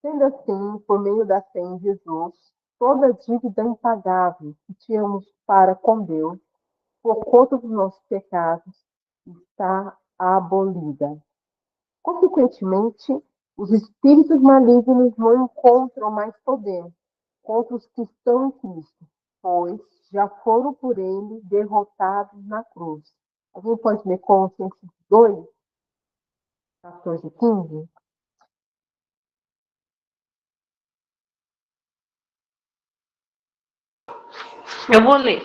Sendo assim, por meio da fé em Jesus, toda a dívida impagável que tínhamos para com Deus, por conta dos nossos pecados, está abolida. Consequentemente, os espíritos malignos não encontram mais poder contra os que estão em Cristo, pois já foram por ele derrotados na cruz. Alguém pode ler Colossenses 2, 14 e 15? Eu vou ler.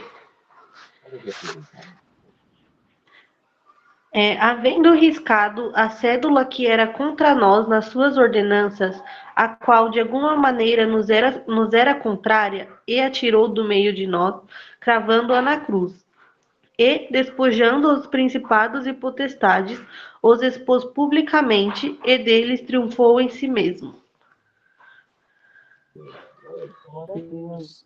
Havendo riscado a cédula que era contra nós nas suas ordenanças, a qual de alguma maneira nos era contrária, e atirou do meio de nós, cravando-a na cruz. E, despojando os principados e potestades, os expôs publicamente, e deles triunfou em si mesmo.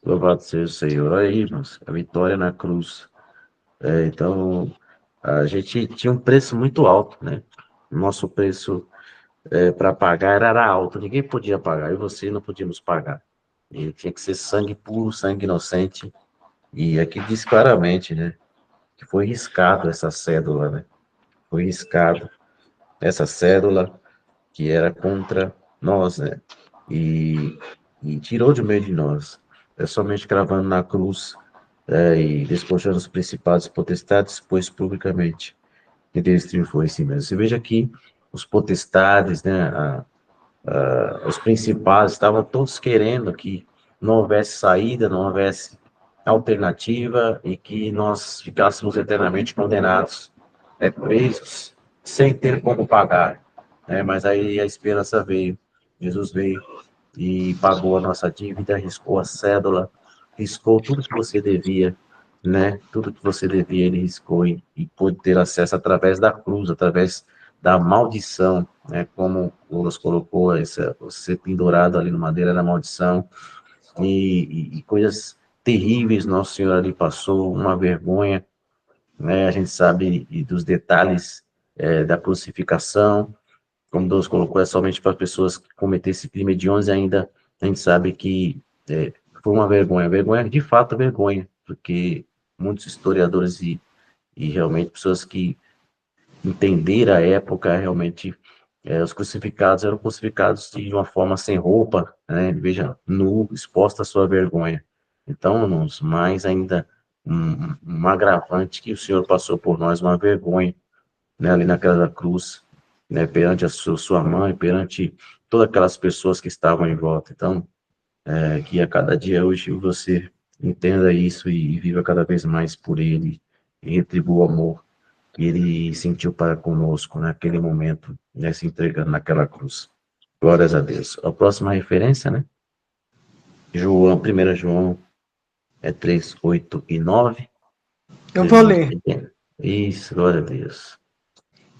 Louvado seja o Senhor. Aí, irmãos, a vitória na cruz. Então, a gente tinha um preço muito alto, né? Nosso preço para pagar era alto, ninguém podia pagar, eu e você não podíamos pagar. E tinha que ser sangue puro, sangue inocente. E aqui diz claramente, né? Que foi riscado essa cédula, né? Foi riscado essa cédula que era contra nós, né? E tirou de meio de nós. É somente cravando na cruz e despojando os principados e potestades, pois publicamente que Deus triunfou em si mesmo. Você veja aqui os potestades, né? Os principados estavam todos querendo que não houvesse saída, não houvesse alternativa e que nós ficássemos eternamente condenados, presos, sem ter como pagar. Mas aí a esperança veio, Jesus veio e pagou a nossa dívida, riscou a cédula, riscou tudo que você devia, né? Tudo que você devia, ele riscou e pôde ter acesso através da cruz, através da maldição, né? Como o Lucas colocou, você pendurado ali no madeira era maldição, e coisas terríveis Nosso Senhor ali passou, uma vergonha, né? A gente sabe dos detalhes da crucificação, como Deus colocou, é somente para pessoas que cometeram esse crime de 11 ainda, a gente sabe que foi uma vergonha, de fato vergonha, porque muitos historiadores e realmente pessoas que entenderam a época, realmente, os crucificados eram crucificados de uma forma sem roupa, né, veja, nu, exposta à sua vergonha. Então, irmãos, mais ainda um agravante que o Senhor passou por nós, uma vergonha, né, ali naquela cruz, né, perante a sua mãe, perante todas aquelas pessoas que estavam em volta. Então, que a cada dia hoje você entenda isso e viva cada vez mais por ele e retribua o amor que ele sentiu para conosco naquele momento, né, se entregando naquela cruz. Glórias a Deus. A próxima referência, né? João, 1 João 3, 8 e 9. Eu vou ler. Isso, glória a Deus.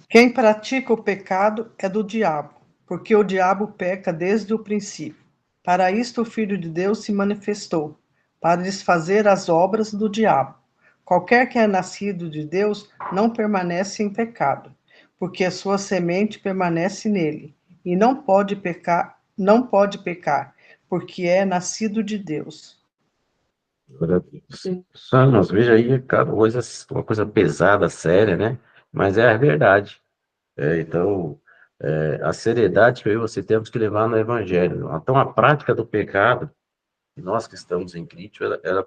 Quem pratica o pecado é do diabo, porque o diabo peca desde o princípio. Para isto o Filho de Deus se manifestou, para desfazer as obras do diabo. Qualquer que é nascido de Deus não permanece em pecado, porque a sua semente permanece nele, e não pode pecar, porque é nascido de Deus. Glória a Deus. Só, irmãos, veja aí, cara, uma coisa pesada, séria, né? Mas é a verdade. Então, a seriedade que eu e você temos que levar no Evangelho. Então, a prática do pecado, nós que estamos em Cristo, ela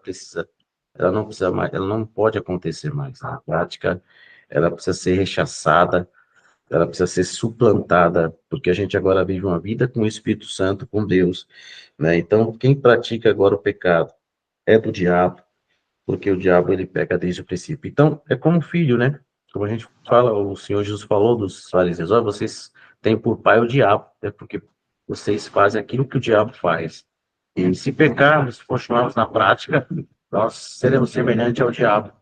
não precisa mais, ela não pode acontecer mais. A prática, ela precisa ser rechaçada, ela precisa ser suplantada, porque a gente agora vive uma vida com o Espírito Santo, com Deus, né? Então, quem pratica agora o pecado é do diabo, porque o diabo ele peca desde o princípio. Então, é como filho, né? Como a gente fala, o Senhor Jesus falou dos fariseus, ó, vocês têm por pai o diabo, é porque vocês fazem aquilo que o diabo faz. E se pecarmos, se continuarmos na prática, nós seremos semelhantes ao diabo,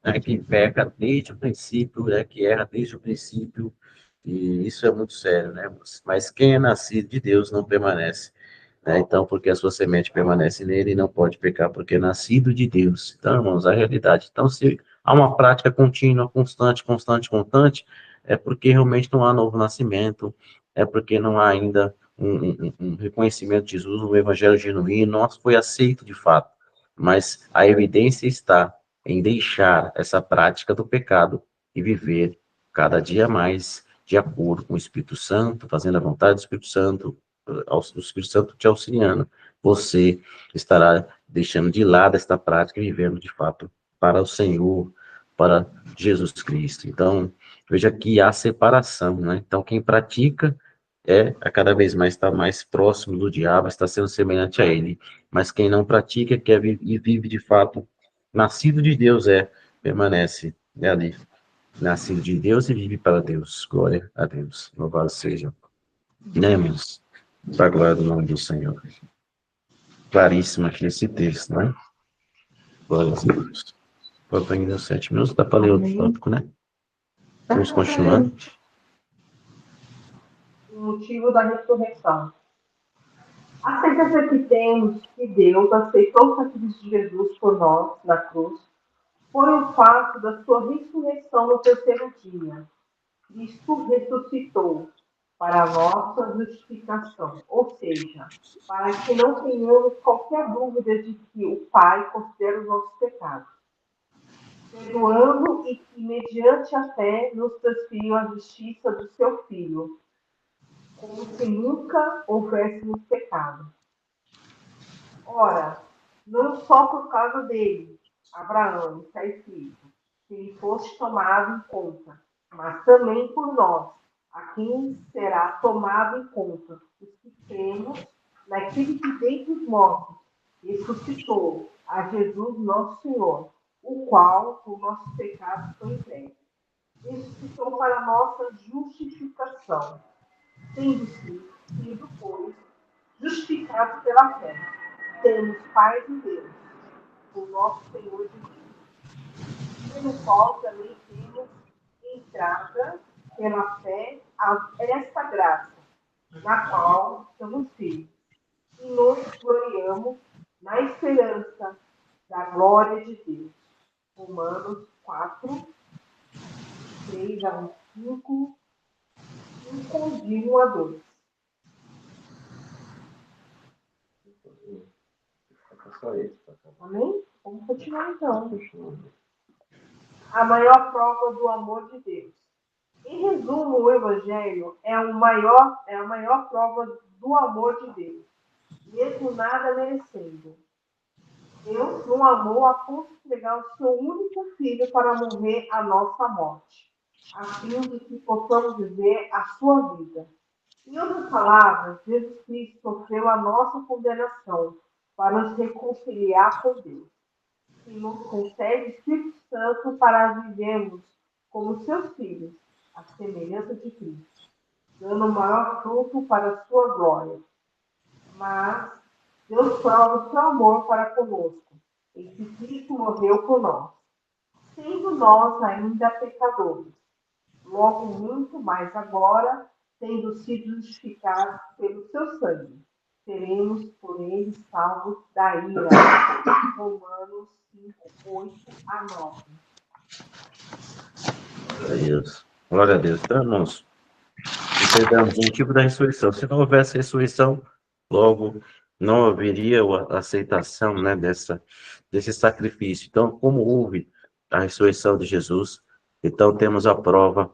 né? Que peca desde o princípio, né? Que erra desde o princípio, e isso é muito sério, né? Mas quem é nascido de Deus não permanece, né? Então, porque a sua semente permanece nele e não pode pecar, porque é nascido de Deus. Então, irmãos, a realidade. Então, se há uma prática contínua, constante, é porque realmente não há novo nascimento, é porque não há ainda um reconhecimento de Jesus, um evangelho genuíno, nosso foi aceito de fato. Mas a evidência está em deixar essa prática do pecado e viver cada dia mais de acordo com o Espírito Santo, fazendo a vontade do Espírito Santo, o Espírito Santo te auxiliando, você estará deixando de lado esta prática e vivendo de fato para o Senhor, para Jesus Cristo. Então, veja que há separação, né? Então, quem pratica a cada vez mais está mais próximo do diabo, está sendo semelhante a ele. Mas quem não pratica, e vive de fato, nascido de Deus permanece ali, nascido de Deus e vive para Deus. Glória a Deus. Louvado seja, né, irmãos? Para a glória do nome do Senhor. Claríssimo aqui esse texto, né? Glória a Deus. Faltam ainda 7 minutos, dá para ler outro tópico, né? Vamos continuando. O motivo da ressurreição. A certeza que temos que Deus aceitou o sacrifício de Jesus por nós na cruz foi o fato da sua ressurreição no terceiro dia. Cristo ressuscitou para a nossa justificação, ou seja, para que não tenhamos qualquer dúvida de que o Pai considera os nossos pecados, perdoando e que, mediante a fé, nos transferiu a justiça do seu Filho, como se nunca houvéssemos pecado. Ora, não só por causa dele, Abraão, está escrito, que ele fosse tomado em conta, mas também por nós, a quem será tomado em conta, os que cremos naquele que dentre os mortos ressuscitou, a Jesus nosso Senhor, o qual, por nossos pecados, foi entregue. Ressuscitou para a nossa justificação, sido, pois, justificados pela fé. Temos paz em Deus, o nosso Senhor Jesus, pelo qual também temos entrada pela fé a esta graça, na qual estamos firmes, e nos gloriamos na esperança da glória de Deus. Romanos 4, 3 a 5, 1 a 2. Amém? Vamos continuar então. A maior prova do amor de Deus. Em resumo, o Evangelho é a maior prova do amor de Deus, mesmo nada merecendo. Deus nos amou a ponto de entregar o seu único filho para morrer a nossa morte, a fim de que possamos viver a sua vida. Em outras palavras, Jesus Cristo sofreu a nossa condenação para nos reconciliar com Deus, e nos concede o Espírito Santo para vivermos como seus filhos, à semelhança de Cristo, dando maior fruto para a sua glória. Mas Deus prova o seu amor para conosco, em que Cristo morreu por nós, sendo nós ainda pecadores. Logo, muito mais agora, tendo sido justificados pelo seu sangue, seremos por ele salvos da ira. Romanos 5, 8 a 9. Glória a Deus. Glória a Deus. Então, irmãos, perdão, o motivo da ressurreição. Se não houvesse ressurreição, logo não haveria a aceitação, né, desse sacrifício. Então, como houve a ressurreição de Jesus, então temos a prova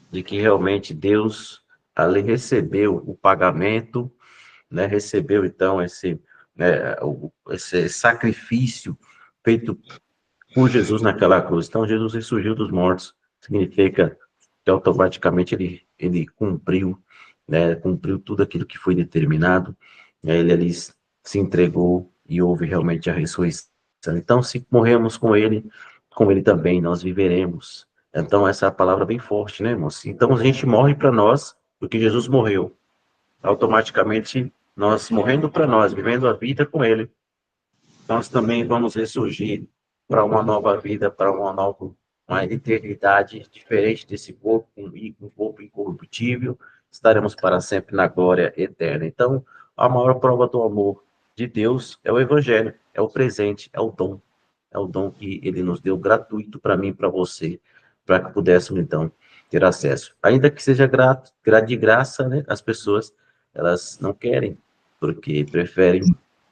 de que realmente Deus ali recebeu o pagamento, né, recebeu então esse sacrifício feito por Jesus naquela cruz. Então, Jesus ressurgiu dos mortos, significa que automaticamente ele cumpriu, né, cumpriu tudo aquilo que foi determinado, né, ele ali se entregou e houve realmente a ressurreição. Então, se morremos com ele também nós viveremos. Então, essa é a palavra bem forte, né, irmãos? Então, a gente morre para nós, porque Jesus morreu. Automaticamente, nós morrendo para nós, vivendo a vida com ele, nós também vamos ressurgir para uma nova vida, para uma eternidade diferente desse corpo, um corpo incorruptível, estaremos para sempre na glória eterna. Então, a maior prova do amor de Deus é o Evangelho, é o presente, é o dom que ele nos deu gratuito para mim e para você, para que pudéssemos, então, ter acesso. Ainda que seja de graça, né, as pessoas, elas não querem, porque preferem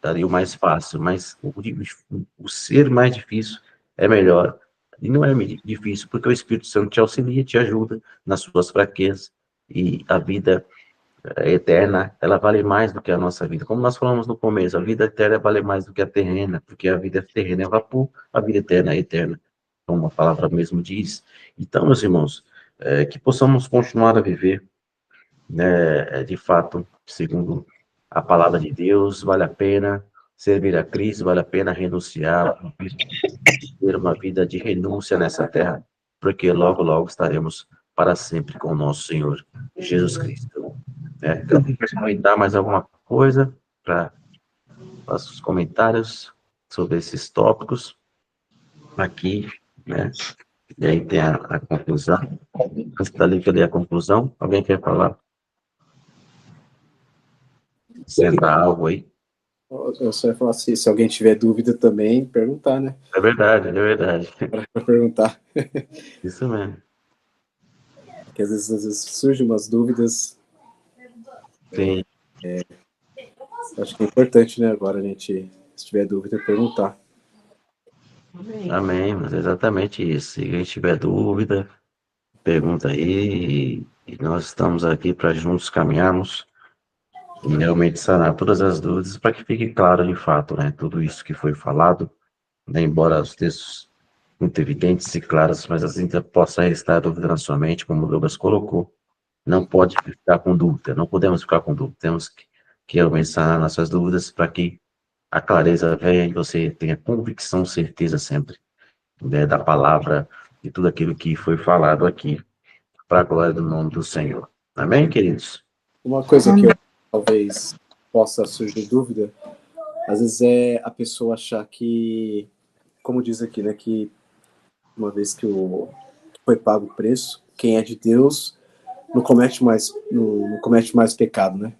daria o mais fácil, mas o ser mais difícil é melhor. E não é difícil, porque o Espírito Santo te auxilia, te ajuda nas suas fraquezas, e a vida eterna, ela vale mais do que a nossa vida. Como nós falamos no começo, a vida eterna vale mais do que a terrena, porque a vida terrena é vapor, a vida eterna é eterna, como a palavra mesmo diz. Então, meus irmãos, que possamos continuar a viver, né, de fato, segundo a palavra de Deus, vale a pena servir a Cristo, vale a pena renunciar, ter uma vida de renúncia nessa terra, porque logo, logo estaremos para sempre com o nosso Senhor Jesus Cristo. Então, quer comentar mais alguma coisa para os comentários sobre esses tópicos aqui, né? E aí tem a conclusão. Antes da que eu ler a conclusão, alguém quer falar? Acrescentar algo aí? Eu só ia falar assim, se alguém tiver dúvida também, perguntar, né? É verdade, é verdade. Para perguntar. Isso mesmo. Porque às vezes surgem umas dúvidas. Sim. Acho que é importante, né? Agora a gente, se tiver dúvida, perguntar. Amém, mas é exatamente isso. Se alguém tiver dúvida, pergunta aí, e nós estamos aqui para juntos caminharmos e realmente sanar todas as dúvidas para que fique claro de fato, né? Tudo isso que foi falado, né? Embora os textos muito evidentes e claros, mas a gente possa restar dúvida na sua mente, como o Douglas colocou. Não pode ficar com dúvida, não podemos ficar com dúvida. Temos que realmente sanar nossas dúvidas para que a clareza venha e você tenha convicção, certeza sempre, né, da palavra e tudo aquilo que foi falado aqui, para a glória do nome do Senhor. Amém, queridos? Uma coisa que talvez possa surgir dúvida, às vezes é a pessoa achar que, como diz aqui, né, que uma vez que foi pago o preço, quem é de Deus não comete mais pecado, né?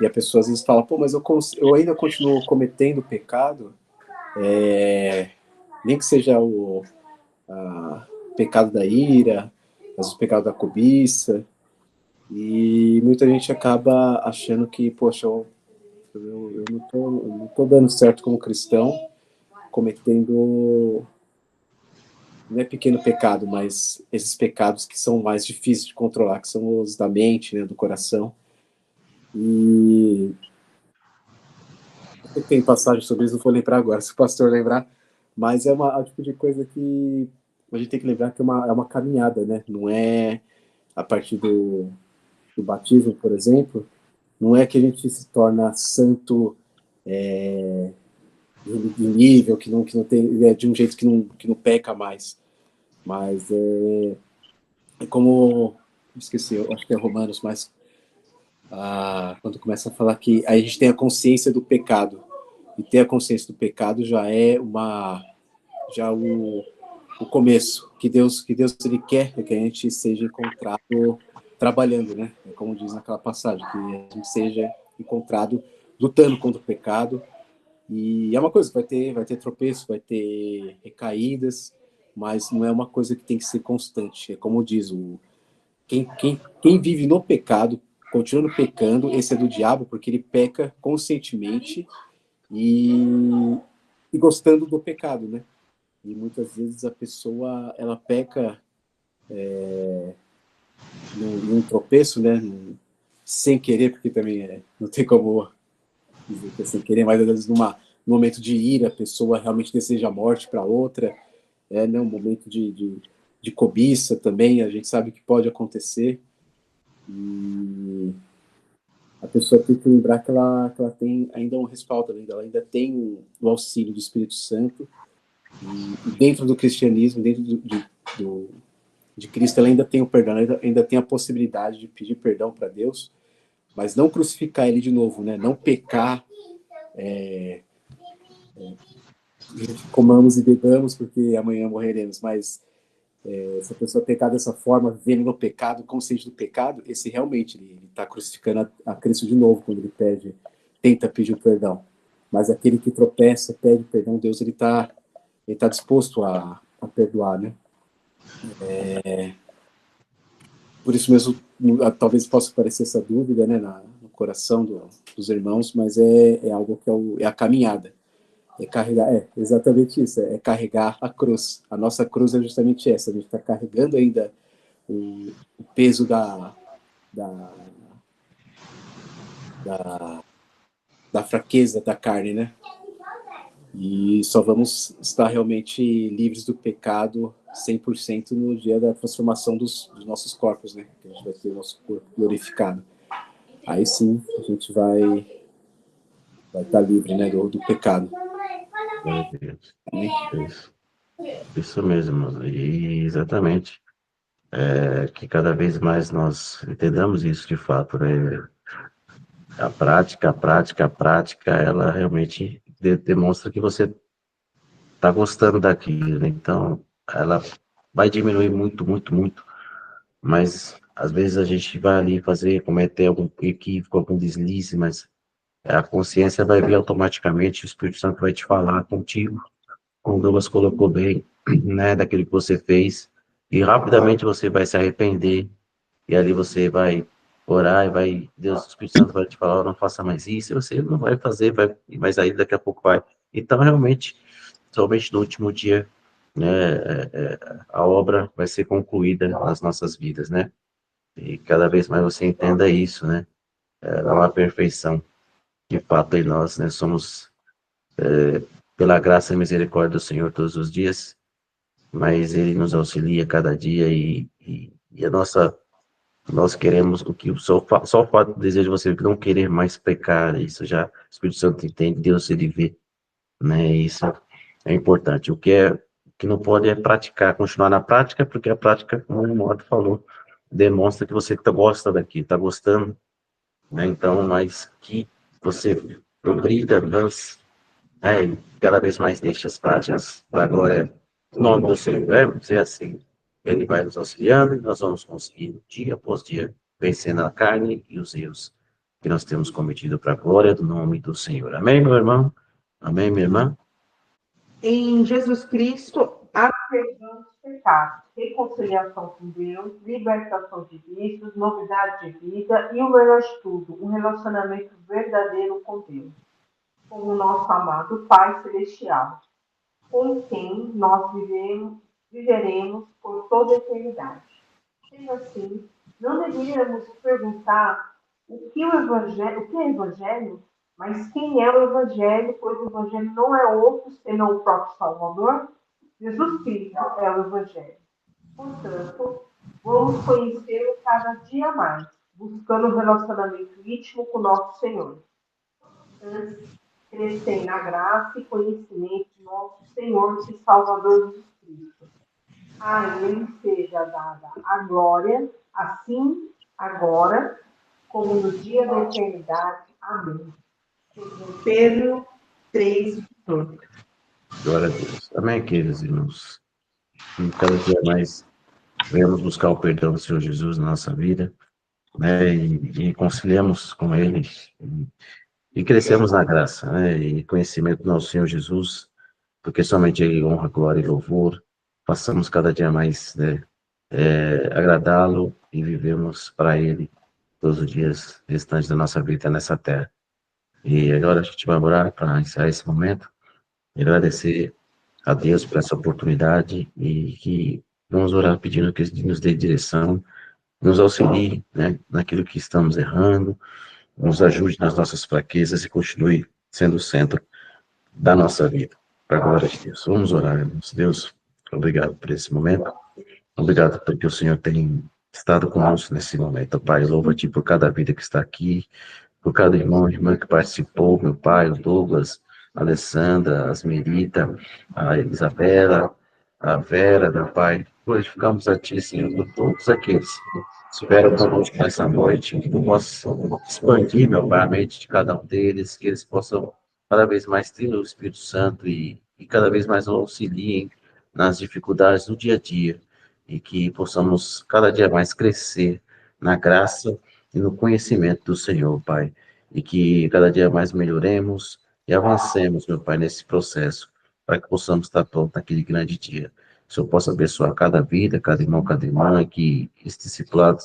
E a pessoa às vezes fala, pô, mas eu ainda continuo cometendo pecado, nem que seja o pecado da ira, mas o pecado da cobiça, e muita gente acaba achando que, poxa, eu não tô dando certo como cristão, cometendo, não é pequeno pecado, mas esses pecados que são mais difíceis de controlar, que são os da mente, né, do coração. E tem passagem sobre isso, não vou lembrar agora, se o pastor lembrar, mas é o tipo de coisa que a gente tem que lembrar que é uma caminhada, né? Não é a partir do batismo, por exemplo, não é que a gente se torna santo de nível, que não tem, de um jeito que não peca mais. Mas é como, esqueci, eu acho que é Romanos, mas quando começa a falar que aí a gente tem a consciência do pecado. E ter a consciência do pecado já é o começo, que Deus ele quer que a gente seja encontrado trabalhando, né? É como diz naquela passagem, que a gente seja encontrado lutando contra o pecado. E é uma coisa que vai ter tropeço, vai ter recaídas, mas não é uma coisa que tem que ser constante. É como diz Quem vive no pecado, continuando pecando, esse é do diabo, porque ele peca conscientemente e gostando do pecado, né? E muitas vezes a pessoa, ela peca num tropeço, né? Sem querer, porque também não tem como dizer que é sem querer, mas às vezes num momento de ira, a pessoa realmente deseja a morte para outra, né? Um momento de cobiça também, a gente sabe que pode acontecer. E a pessoa tem que lembrar que ela tem ainda um respaldo, ela ainda tem o auxílio do Espírito Santo, e dentro do cristianismo, dentro de Cristo, ela ainda tem o perdão, ela ainda tem a possibilidade de pedir perdão para Deus, mas não crucificar ele de novo, né? Não pecar, comamos e bebamos porque amanhã morreremos, mas se a pessoa pecar dessa forma, vivendo no pecado, consciente do pecado, esse realmente ele está crucificando a Cristo de novo quando ele tenta pedir perdão. Mas aquele que tropeça, pede perdão, Deus ele tá disposto a perdoar, né? Por isso mesmo, talvez possa parecer essa dúvida, né, no coração dos irmãos, mas é algo que é a caminhada. É carregar, exatamente isso, é carregar a cruz. A nossa cruz é justamente essa, a gente está carregando ainda o peso da fraqueza da carne, né? E só vamos estar realmente livres do pecado 100% no dia da transformação dos nossos corpos, né? Que a gente vai ter o nosso corpo glorificado. Aí sim, a gente vai estar livre, né, do pecado. Isso mesmo, e exatamente. Que cada vez mais nós entendamos isso de fato, né? A prática, ela realmente demonstra que você está gostando daquilo, né? Então, ela vai diminuir muito, muito, muito, mas às vezes a gente vai ali cometer algum equívoco, algum deslize, mas a consciência vai vir automaticamente, o Espírito Santo vai te falar contigo, como o Douglas colocou bem, né, daquilo que você fez, e rapidamente você vai se arrepender, e ali você vai orar, Deus, o Espírito Santo vai te falar, oh, não faça mais isso, e você não vai fazer, mas aí daqui a pouco vai. Então, realmente, somente no último dia, né, a obra vai ser concluída nas nossas vidas, né? E cada vez mais você entenda isso, né? É uma perfeição, de fato, em nós, né? Somos, pela graça e misericórdia do Senhor todos os dias, mas Ele nos auxilia cada dia e nós queremos o que só o fato do desejo de você não querer mais pecar, isso já o Espírito Santo entende, Deus ele vê, né? Isso é importante. O que não pode é praticar, continuar na prática, porque a prática, como o Modo falou, demonstra que você gosta daquilo, está gostando, né? Então, mas que você progrida, mas cada vez mais deixa as práticas para a glória do nome do Senhor, vamos dizer assim. Ele vai nos auxiliando e nós vamos conseguindo, dia após dia, vencendo a carne e os erros que nós temos cometido para a glória do nome do Senhor. Amém, meu irmão? Amém, minha irmã? Em Jesus Cristo, há perdão dos pecados, reconciliação com Deus, libertação de vícios, novidade de vida e, o melhor de tudo, um relacionamento verdadeiro com Deus, com o nosso amado Pai Celestial, com quem nós viveremos por toda a eternidade. Sendo assim, não deveríamos perguntar o que é Evangelho, mas quem é o Evangelho, pois o Evangelho não é outro senão o próprio Salvador. Jesus Cristo é o Evangelho. Portanto, vamos conhecê-lo cada dia mais, buscando um relacionamento íntimo com o nosso Senhor. Antes, crescei na graça e conhecimento de nosso Senhor e Salvador Jesus Cristo. A Ele seja dada a glória, assim, agora, como no dia da eternidade. Amém. Pedro 3, 14. Glória a Deus. Amém, queridos irmãos. E cada dia mais venhamos buscar o perdão do Senhor Jesus na nossa vida, né? E conciliamos com Ele e crescemos na graça, né? E conhecimento do nosso Senhor Jesus, porque somente Ele honra, glória e louvor. Façamos cada dia mais, né, agradá-lo e vivemos para Ele todos os dias restantes da nossa vida nessa terra. E agora a gente vai orar para encerrar esse momento e agradecer a Deus por essa oportunidade e que vamos orar pedindo que Ele nos dê direção, nos auxilie, né, naquilo que estamos errando, nos ajude nas nossas fraquezas e continue sendo o centro da nossa vida. Para a glória de Deus. Vamos orar, irmãos. Deus, obrigado por esse momento. Obrigado porque o Senhor tem estado conosco nesse momento, Pai. Louvo-te por cada vida que está aqui, por cada irmão e irmã que participou, meu Pai, o Douglas, a Alessandra, a Asmerita, a Isabela, a Vera, meu Pai. Glorificamos a Ti, Senhor, por todos aqueles que estiveram conosco nessa noite, que Tu possas expandir, meu Pai, a mente de cada um deles, que eles possam cada vez mais ter o Espírito Santo e cada vez mais nos auxiliem nas dificuldades do dia a dia e que possamos cada dia mais crescer na graça e no conhecimento do Senhor, Pai, e que cada dia mais melhoremos e avancemos, meu Pai, nesse processo, para que possamos estar pronto naquele grande dia. Que o Senhor possa abençoar cada vida, cada irmão, cada irmã, que esses discipulados,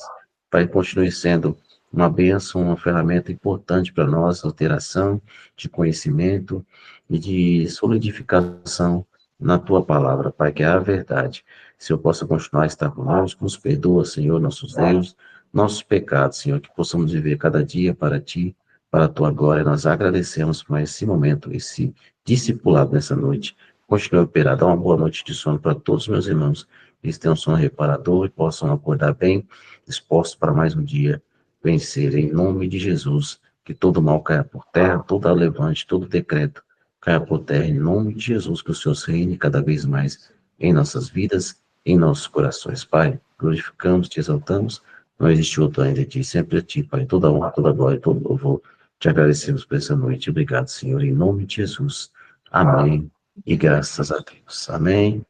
Pai, continue sendo uma bênção, uma ferramenta importante para nós, alteração de conhecimento e de solidificação na Tua palavra, Pai, que é a verdade. Se eu possa continuar a estar conosco, nos perdoa, Senhor, nossos erros, nossos pecados, Senhor, que possamos viver cada dia para Ti, para a Tua glória. Nós agradecemos por esse momento, esse discipulado nessa noite. Continue a operar, dá uma boa noite de sono para todos os meus irmãos, que eles tenham um sono reparador e possam acordar bem, dispostos para mais um dia vencer, em nome de Jesus. Que todo mal caia por terra, todo levante, todo decreto caia por terra, em nome de Jesus, que o Senhor reine cada vez mais em nossas vidas, em nossos corações. Pai, glorificamos, te exaltamos, não existe outro ainda de ti, sempre a ti, Pai, toda honra, toda glória, todo louvor, te agradecemos por essa noite. Obrigado, Senhor, em nome de Jesus. Amém. E graças a Deus. Amém.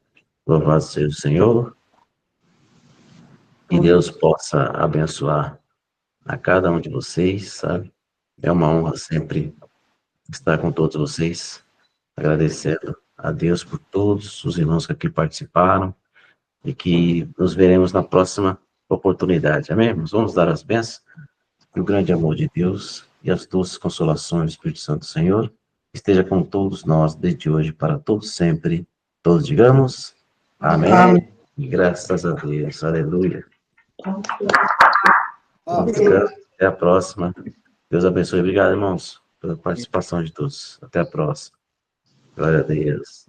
Louvado seja o Senhor. Que Deus possa abençoar a cada um de vocês, sabe? É uma honra sempre estar com todos vocês, agradecendo a Deus por todos os irmãos que aqui participaram e que nos veremos na próxima oportunidade. Amém, irmãos? Vamos dar as bênçãos. Que o grande amor de Deus e as doces consolações do Espírito Santo do Senhor esteja com todos nós, desde hoje para todos sempre. Todos digamos, amém. Amém. E graças a Deus, aleluia. Ah, Até a próxima. Deus abençoe. Obrigado, irmãos, pela participação de todos. Até a próxima. Glória a Deus.